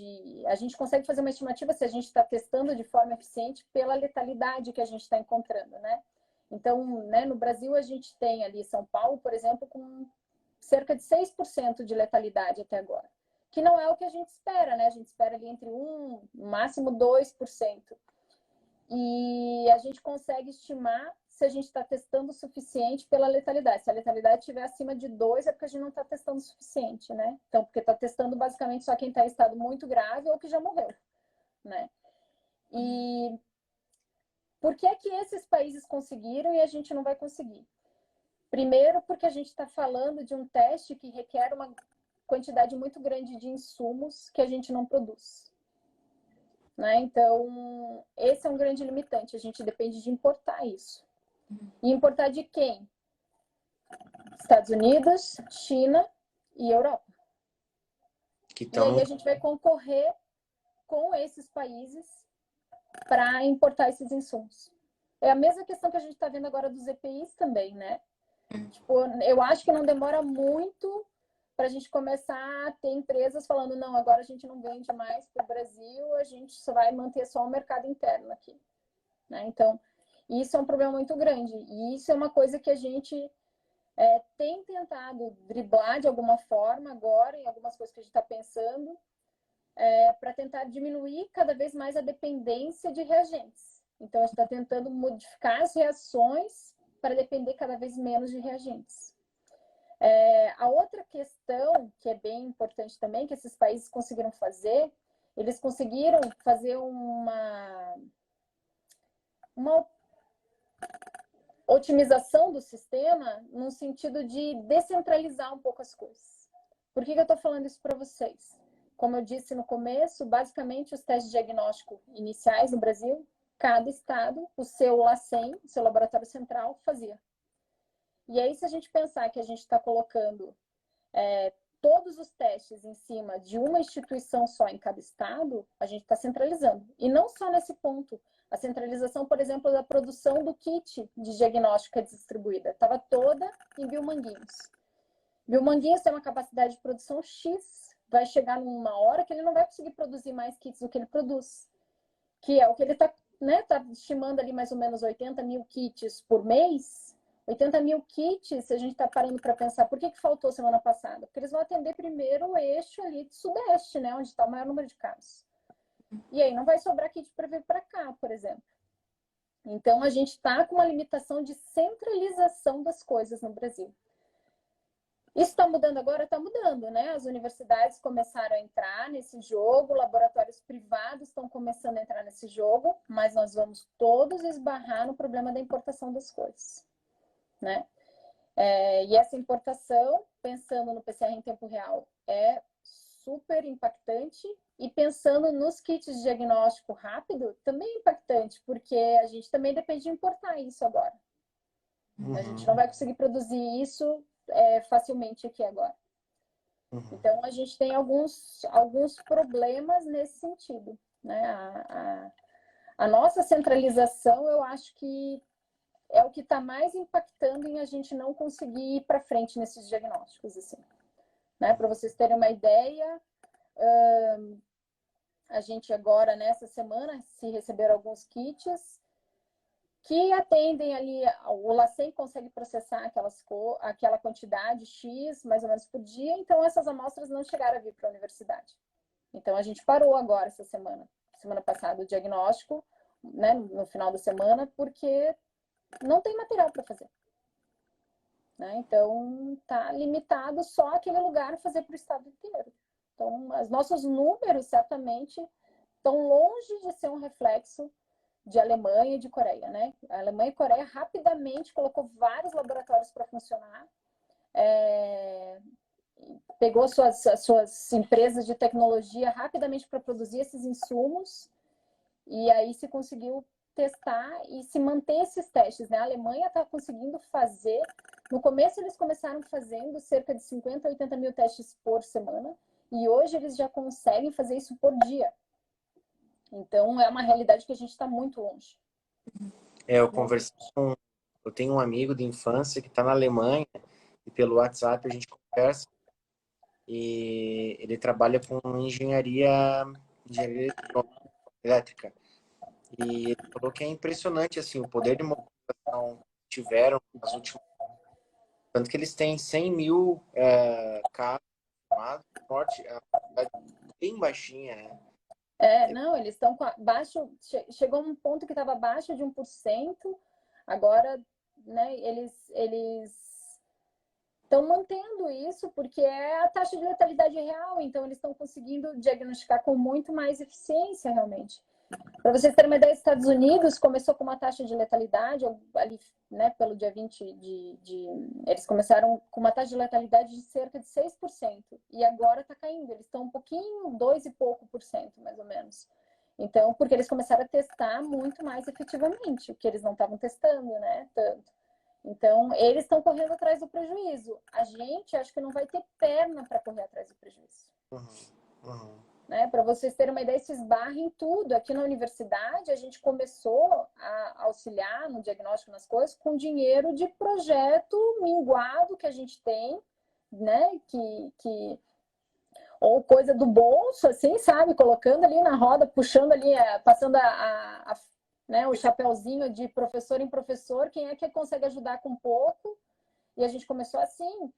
a gente consegue fazer uma estimativa se a gente está testando de forma eficiente pela letalidade que a gente está encontrando, né? Então, né, no Brasil a gente tem ali São Paulo, por exemplo, com cerca de 6% de letalidade até agora, que não é o que a gente espera, né? A gente espera ali entre 1%, no máximo 2%. E a gente consegue estimar se a gente está testando o suficiente pela letalidade. Se a letalidade estiver acima de 2, é porque a gente não está testando o suficiente, né? Então, porque está testando basicamente só quem está em estado muito grave ou que já morreu, né? E por que que esses países conseguiram e a gente não vai conseguir? Primeiro, porque a gente está falando de um teste que requer uma quantidade muito grande de insumos que a gente não produz, né? Então, esse é um grande limitante. A gente depende de importar isso. E importar de quem? Estados Unidos, China e Europa. E aí a gente vai concorrer com esses países para importar esses insumos. É a mesma questão que a gente está vendo agora dos EPIs também, né? Tipo, eu acho que não demora muito para a gente começar a ter empresas falando, não, agora a gente não vende mais para o Brasil, a gente só vai manter só o mercado interno aqui, né? Então, isso é um problema muito grande. E isso é uma coisa que a gente tem tentado driblar de alguma forma agora, em algumas coisas que a gente está pensando, para tentar diminuir cada vez mais a dependência de reagentes. Então, a gente está tentando modificar as reações para depender cada vez menos de reagentes. A outra questão, que é bem importante também, que esses países conseguiram fazer, eles conseguiram fazer uma otimização do sistema no sentido de descentralizar um pouco as coisas. Por que eu estou falando isso para vocês? Como eu disse no começo, basicamente os testes de diagnóstico iniciais no Brasil, cada estado, o seu LACEN, o seu laboratório central, fazia. E aí, se a gente pensar que a gente está colocando todos os testes em cima de uma instituição só em cada estado, a gente está centralizando. E não só nesse ponto. A centralização, por exemplo, da produção do kit de diagnóstica distribuída estava toda em Biomanguinhos. Biomanguinhos tem uma capacidade de produção X, vai chegar numa hora que ele não vai conseguir produzir mais kits do que ele produz. Que é o que ele está, né, tá estimando ali mais ou menos 80 mil kits por mês. 80 mil kits, se a gente está parando para pensar, por que faltou semana passada? Porque eles vão atender primeiro o eixo ali de sudeste, né, onde está o maior número de casos. E aí não vai sobrar kit para vir para cá, por exemplo. Então, a gente está com uma limitação de centralização das coisas no Brasil. Isso está mudando agora? Está mudando, né? As universidades começaram a entrar nesse jogo, laboratórios privados estão começando a entrar nesse jogo, mas nós vamos todos esbarrar no problema da importação das coisas, né? E essa importação, pensando no PCR em tempo real, é super impactante. E pensando nos kits de diagnóstico rápido, também é impactante, porque a gente também depende de importar isso agora. A gente não vai conseguir produzir isso facilmente aqui agora. Então, a gente tem alguns problemas nesse sentido, né? A nossa centralização, eu acho que é o que está mais impactando em a gente não conseguir ir para frente nesses diagnósticos, assim, né? Para vocês terem uma ideia, a gente agora, nessa semana, se receberam alguns kits que atendem ali, o LACEN consegue processar aquela quantidade X, mais ou menos por dia, então essas amostras não chegaram a vir para a universidade. Então, a gente parou agora essa semana passada, o diagnóstico, né, no final da semana, porque não tem material para fazer. Né? Então, está limitado só aquele lugar a fazer para o estado inteiro. Então, os nossos números, certamente, estão longe de ser um reflexo de Alemanha e de Coreia, né? A Alemanha e Coreia rapidamente colocou vários laboratórios para funcionar, pegou suas empresas de tecnologia rapidamente para produzir esses insumos, e aí se conseguiu testar e se manter esses testes, né? A Alemanha está conseguindo fazer, no começo eles começaram fazendo cerca de 50 a 80 mil testes por semana, e hoje eles já conseguem fazer isso por dia. Então, é uma realidade que a gente está muito longe. Eu tenho um amigo de infância que está na Alemanha, e pelo WhatsApp a gente conversa, e ele trabalha com engenharia elétrica. E ele falou que é impressionante assim, o poder de mobilização que tiveram nas últimas. Tanto que eles têm 100 mil casos forte, a cidade bem baixinha, né? Não, eles estão baixo, chegou um ponto que estava abaixo de 1%, Agora, né, eles estão mantendo isso porque é a taxa de letalidade real, então eles estão conseguindo diagnosticar com muito mais eficiência, realmente. Para vocês terem uma ideia, os Estados Unidos começou com uma taxa de letalidade, ali, né, pelo dia 20 eles começaram com uma taxa de letalidade de cerca de 6%, e agora está caindo, eles estão um pouquinho, 2 e pouco por cento, mais ou menos. Então, porque eles começaram a testar muito mais efetivamente, o que eles não estavam testando, né, tanto. Então, eles estão correndo atrás do prejuízo. A gente, acho que não vai ter perna para correr atrás do prejuízo. Né? Para vocês terem uma ideia, se esbarra em tudo. Aqui na universidade, a gente começou a auxiliar no diagnóstico, nas coisas, com dinheiro de projeto minguado que a gente tem, né? Ou coisa do bolso, assim, sabe? Colocando ali na roda, puxando ali, passando né, o chapéuzinho de professor em professor, quem é que consegue ajudar com pouco? E a gente começou assim.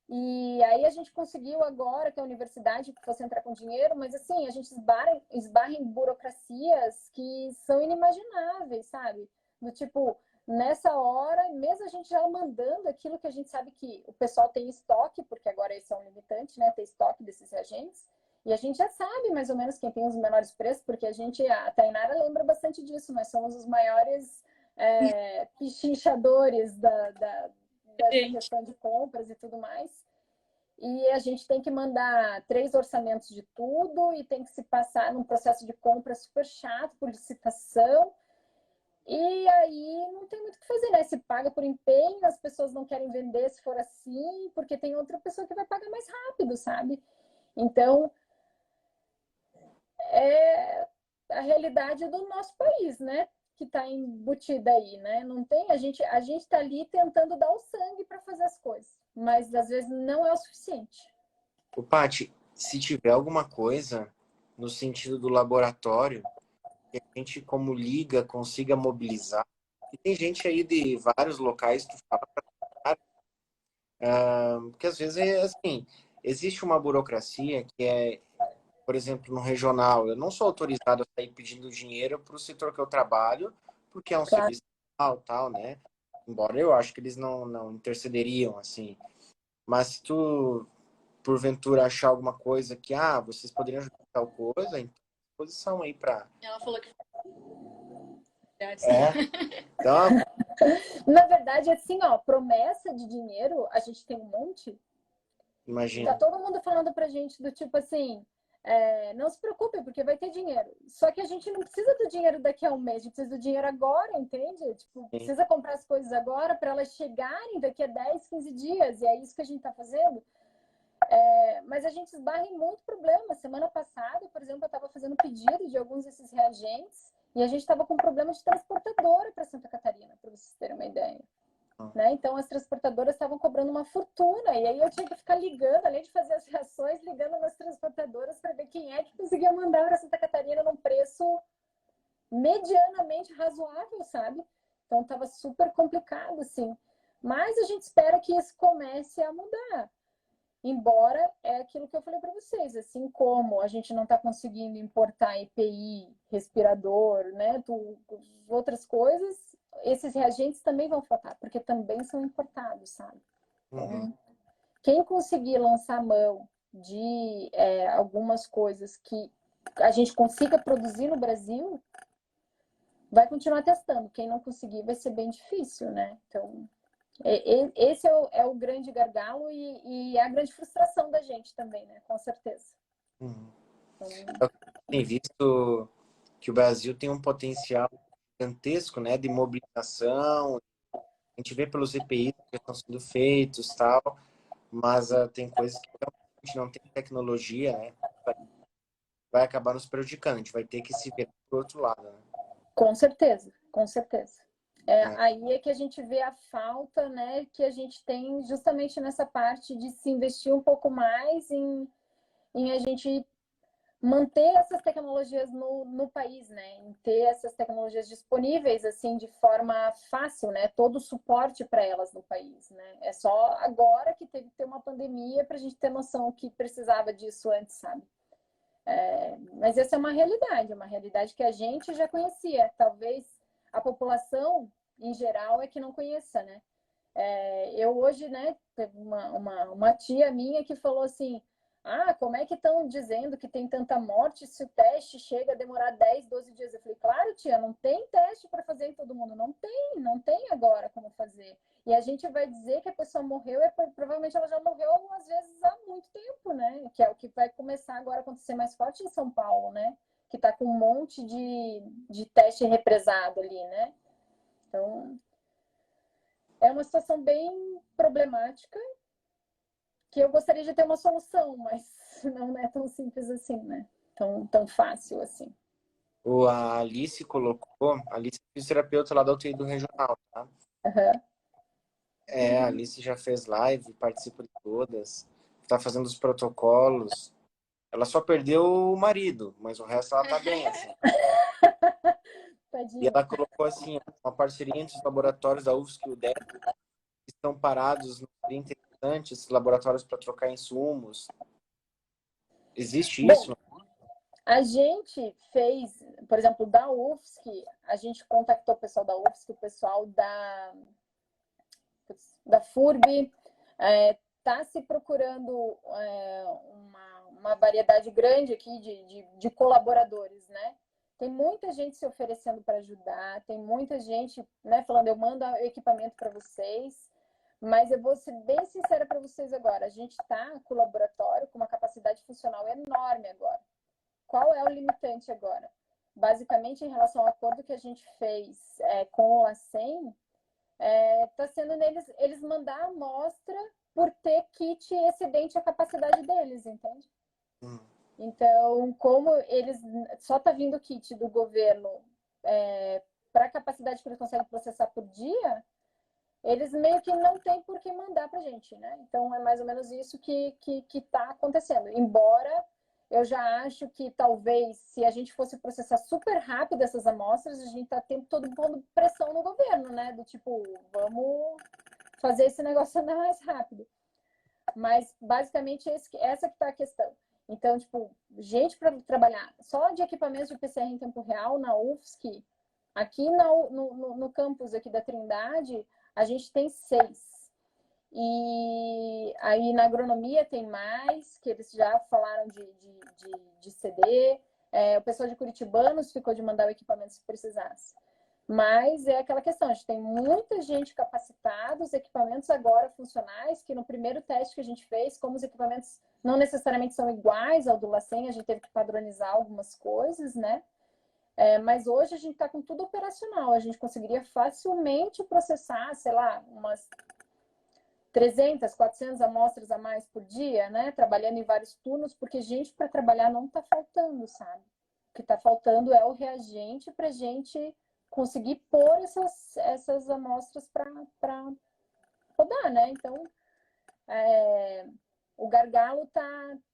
E aí a gente conseguiu agora que a universidade fosse entrar com dinheiro, mas assim, a gente esbarra em burocracias que são inimagináveis, sabe? Do tipo, nessa hora, mesmo a gente já mandando aquilo que a gente sabe que o pessoal tem estoque, porque agora esse é um limitante, né? Ter estoque desses reagentes. E a gente já sabe mais ou menos quem tem os menores preços, porque a Tainara lembra bastante disso, nós somos os maiores pichinchadores da questão de compras e tudo mais. E a gente tem que mandar 3 orçamentos de tudo e tem que se passar num processo de compra super chato, por licitação. E aí não tem muito o que fazer, né? Se paga por empenho, as pessoas não querem vender se for assim, porque tem outra pessoa que vai pagar mais rápido, sabe? Então, é a realidade do nosso país, né? Que está embutida aí, né? Não tem, a gente está ali tentando dar o sangue para fazer as coisas, mas às vezes não é o suficiente. Ô, Paty, se tiver alguma coisa no sentido do laboratório, que a gente, como liga, consiga mobilizar, e tem gente aí de vários locais que fala porque às vezes é assim, existe uma burocracia que é, por exemplo, no regional, eu não sou autorizado a sair pedindo dinheiro para o setor que eu trabalho, porque é um Claro. serviço tal, né? Embora eu acho que eles não intercederiam, assim. Mas se tu, porventura, achar alguma coisa que, vocês poderiam ajudar em tal coisa, então, posição aí para... Ela falou que... Então, Na verdade, assim, ó, promessa de dinheiro, a gente tem um monte. imagina. Tá todo mundo falando pra gente do tipo assim, não se preocupe, porque vai ter dinheiro. Só que a gente não precisa do dinheiro daqui a um mês, a gente precisa do dinheiro agora, entende? Tipo, precisa comprar as coisas agora para elas chegarem daqui a 10, 15 dias, e é isso que a gente tá fazendo. Mas a gente esbarra em muito problema. Semana passada, por exemplo, eu estava fazendo pedido de alguns desses reagentes e a gente estava com problema de transportadora para Santa Catarina, para vocês terem uma ideia. Né? Então, as transportadoras estavam cobrando uma fortuna e aí eu tinha que ficar ligando, além de fazer as reações, ligando nas transportadoras para ver quem é que conseguia mandar para Santa Catarina num preço medianamente razoável, sabe? Então, estava super complicado, assim. Mas a gente espera que isso comece a mudar. Embora é aquilo que eu falei para vocês, assim como a gente não está conseguindo importar EPI, respirador, né, outras coisas, esses reagentes também vão faltar, porque também são importados, sabe? Então, quem conseguir lançar mão de algumas coisas que a gente consiga produzir no Brasil, vai continuar testando. Quem não conseguir vai ser bem difícil, né? Então, esse é o grande gargalo e a grande frustração da gente também, né? Com certeza. Eu tenho visto que o Brasil tem um potencial gigantesco, né, de mobilização. A gente vê pelos EPIs que estão sendo feitos, tal, mas tem coisas que a gente não tem tecnologia, né? Vai acabar nos prejudicando. A gente vai ter que se ver pro outro lado, né? Com certeza, com certeza. Aí é que a gente vê a falta, né, que a gente tem justamente nessa parte de se investir um pouco mais em a gente manter essas tecnologias no país, né, em ter essas tecnologias disponíveis, assim, de forma fácil, né, todo o suporte para elas no país, né. É só agora que teve que ter uma pandemia para a gente ter noção que precisava disso antes, sabe. Mas essa é uma realidade que a gente já conhecia. Talvez a população em geral, é que não conheça, né? Eu hoje, né, teve uma tia minha que falou assim, como é que estão dizendo que tem tanta morte se o teste chega a demorar 10, 12 dias? Eu falei, claro, tia, não tem teste para fazer em todo mundo. Não tem agora como fazer. E a gente vai dizer que a pessoa morreu, provavelmente ela já morreu, às vezes, há muito tempo, né? Que é o que vai começar agora a acontecer mais forte em São Paulo, né? Que está com um monte de teste represado ali, né? Então, é uma situação bem problemática que eu gostaria de ter uma solução, mas não é tão simples assim, né? Tão fácil assim. A Alice colocou, a Alice é fisioterapeuta lá da UTI do Regional, tá? Uhum. A Alice já fez live, participa de todas, tá fazendo os protocolos. Ela só perdeu o marido, mas o resto ela tá bem, assim. E ela colocou assim, uma parceria entre os laboratórios da UFSC e o DEC, que estão parados, interessantes, laboratórios para trocar insumos. Existe isso? A gente fez, por exemplo, da UFSC, a gente contactou o pessoal da UFSC, o pessoal da FURB, está se procurando uma variedade grande aqui de colaboradores, né? Tem muita gente se oferecendo para ajudar, tem muita gente, né, falando, eu mando equipamento para vocês, mas eu vou ser bem sincera para vocês agora, a gente está com o laboratório com uma capacidade funcional enorme agora. Qual é o limitante agora? Basicamente, em relação ao acordo que a gente fez com o LACEN, está sendo eles mandar a amostra por ter kit excedente à capacidade deles, entende? Então, como eles só está vindo kit do governo para a capacidade que eles conseguem processar por dia, eles meio que não têm por que mandar para a gente, né? Então, é mais ou menos isso que está acontecendo. Embora eu já acho que talvez, se a gente fosse processar super rápido essas amostras, a gente está tendo todo pondo pressão no governo, né? Do tipo, vamos fazer esse negócio andar mais rápido. Mas, basicamente, essa que está a questão. Então, tipo, gente para trabalhar só de equipamentos de PCR em tempo real na UFSC, aqui no campus aqui da Trindade, a gente tem 6. E aí na agronomia tem mais, que eles já falaram de CD. O pessoal de Curitibanos ficou de mandar o equipamento se precisasse. Mas é aquela questão, a gente tem muita gente capacitada, os equipamentos agora funcionais, que no primeiro teste que a gente fez, como os equipamentos não necessariamente são iguais ao do LACEN, a gente teve que padronizar algumas coisas, né? Mas hoje a gente está com tudo operacional, a gente conseguiria facilmente processar, sei lá, umas 300, 400 amostras a mais por dia, né? Trabalhando em vários turnos, porque gente para trabalhar não está faltando, sabe? O que está faltando é o reagente para a gente conseguir pôr essas amostras para rodar, né? Então, o gargalo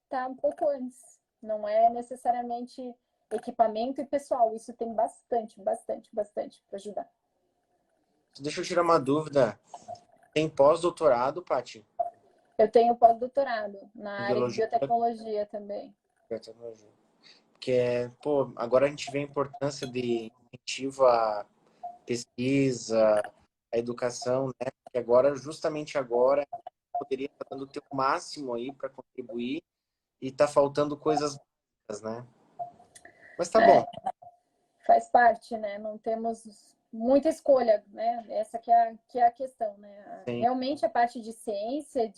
tá um pouco antes. Não é necessariamente equipamento e pessoal. Isso tem bastante para ajudar. Deixa eu tirar uma dúvida. Tem pós-doutorado, Paty? Eu tenho pós-doutorado na área de Biologia. biotecnologia também. Biotecnologia. Porque, agora a gente vê a importância de incentivo à pesquisa, à educação, né? Que agora, justamente agora, poderia estar dando o teu máximo aí para contribuir e tá faltando coisas básicas, né? Mas tá bom. Faz parte, né? Não temos muita escolha, né? Essa que é a questão, né? Sim. Realmente a parte de ciência,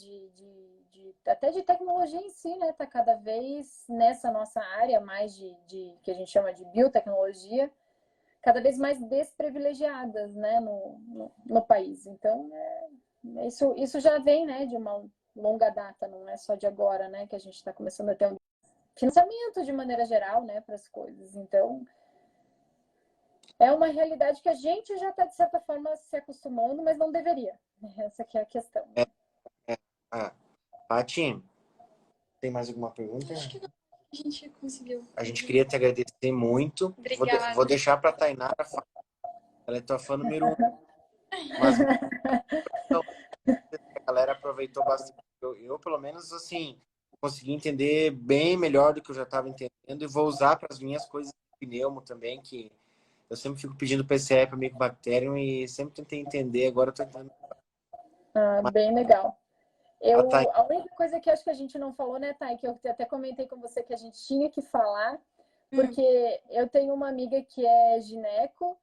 até de tecnologia em si, né? Tá cada vez nessa nossa área mais que a gente chama de biotecnologia, cada vez mais desprivilegiadas, né? No país. Então, isso já vem, né? De uma longa data, não é só de agora, né? Que a gente está começando a ter um financiamento de maneira geral, né? Para as coisas. Então, é uma realidade que a gente já está, de certa forma, se acostumando, mas não deveria. Essa que é a questão. Paty, tem mais alguma pergunta? Acho que não. A gente conseguiu. A gente queria te agradecer muito. Obrigada. Vou deixar para a Tainara falar. Ela é tua fã número 1. Mas a galera aproveitou bastante. Eu, pelo menos, assim, consegui entender bem melhor do que eu já estava entendendo e vou usar para as minhas coisas de pneumo também, que Eu sempre fico pedindo PCR para Mycobacterium e sempre tentei entender, agora eu tô tentando. Bem legal. Thay, A única coisa que acho que a gente não falou, né, Thay, que eu até comentei com você que a gente tinha que falar, porque eu tenho uma amiga que é gineco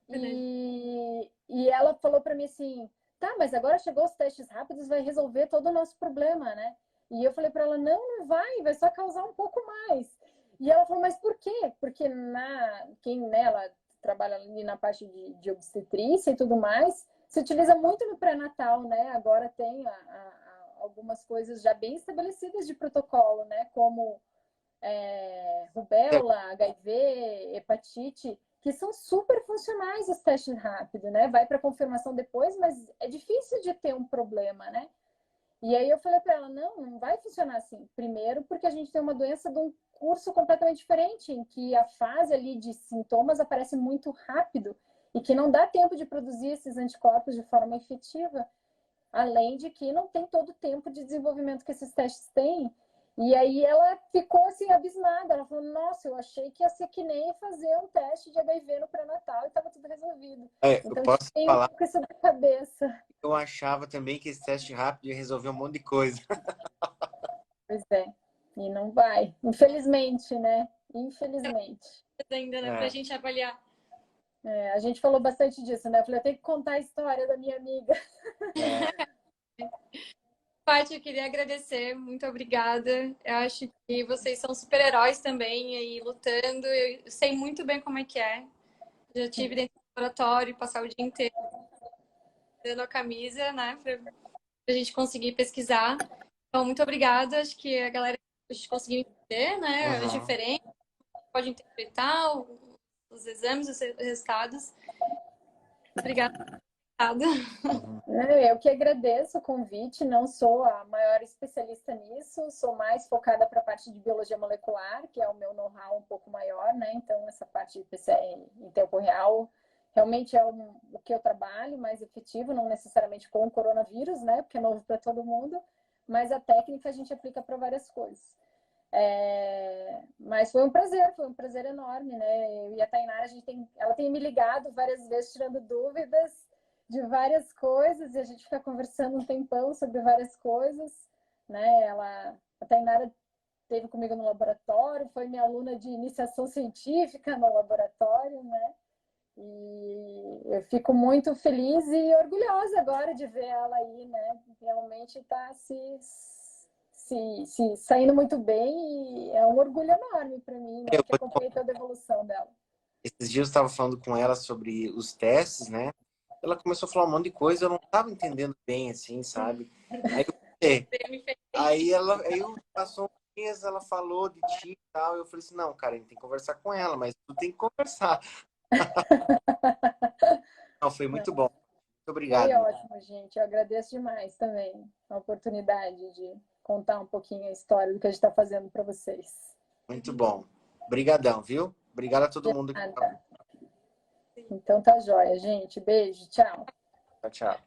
e ela falou para mim assim, tá, mas agora chegou os testes rápidos, vai resolver todo o nosso problema, né? E eu falei para ela, não vai só causar um pouco mais. E ela falou, mas por quê? Porque ela trabalha ali na parte de obstetrícia e tudo mais, se utiliza muito no pré-natal, né? Agora tem algumas coisas já bem estabelecidas de protocolo, né? Como rubéola, HIV, hepatite, que são super funcionais os testes rápidos, né? Vai para confirmação depois, mas é difícil de ter um problema, né? E aí eu falei para ela, não vai funcionar assim. Primeiro, porque a gente tem uma doença de um curso completamente diferente, em que a fase ali de sintomas aparece muito rápido e que não dá tempo de produzir esses anticorpos de forma efetiva. Além de que não tem todo o tempo de desenvolvimento que esses testes têm. E aí ela ficou assim abismada. Ela falou, nossa, eu achei que ia ser que nem fazer um teste de HIV no pré-natal e estava tudo resolvido. eu Então posso tem um falar, pouco isso na cabeça. eu achava também que esse teste rápido ia resolver um monte de coisa. Pois é. E não vai. Infelizmente, né? Infelizmente. Ainda, né? Pra gente avaliar. A gente falou bastante disso, né? Eu falei, eu tenho que contar a história da minha amiga. Paty, eu queria agradecer, muito obrigada. Eu acho que vocês são super-heróis também aí lutando. Eu sei muito bem como é que é. Já tive dentro do laboratório, passar o dia inteiro dando a camisa, né, pra gente conseguir pesquisar. Então, muito obrigada. Acho que a galera conseguiu entender, né, as diferenças, pode interpretar os exames, os resultados. Obrigada. Eu que agradeço o convite, não sou a maior especialista nisso, sou mais focada para a parte de biologia molecular, que é o meu know-how um pouco maior, né? Então, essa parte de PCR em tempo real realmente é o que eu trabalho, mais efetivo, não necessariamente com o coronavírus, né? Porque é novo para todo mundo, mas a técnica a gente aplica para várias coisas. Mas foi um prazer enorme, né? Eu e a Tainara, ela tem me ligado várias vezes, tirando dúvidas de várias coisas, e a gente fica conversando um tempão sobre várias coisas, né? A Tainara esteve comigo no laboratório, foi minha aluna de iniciação científica no laboratório, né? E eu fico muito feliz e orgulhosa agora de ver ela aí, né? Realmente está se saindo muito bem e é um orgulho enorme para mim, né? Que acompanhei toda a evolução dela. Esses dias eu estava falando com ela sobre os testes, né? Ela começou a falar um monte de coisa, eu não estava entendendo bem, assim, sabe? Aí passou um mês, ela falou de ti e tal, eu falei assim, não, cara, a gente tem que conversar com ela, mas tu tem que conversar. Não, foi muito bom. Muito obrigado. Foi ótimo, gente. Eu agradeço demais também a oportunidade de contar um pouquinho a história do que a gente está fazendo para vocês. Muito bom. Obrigadão, viu? Obrigado a todo mundo. Então tá jóia, gente. Beijo, tchau. Tchau, tchau.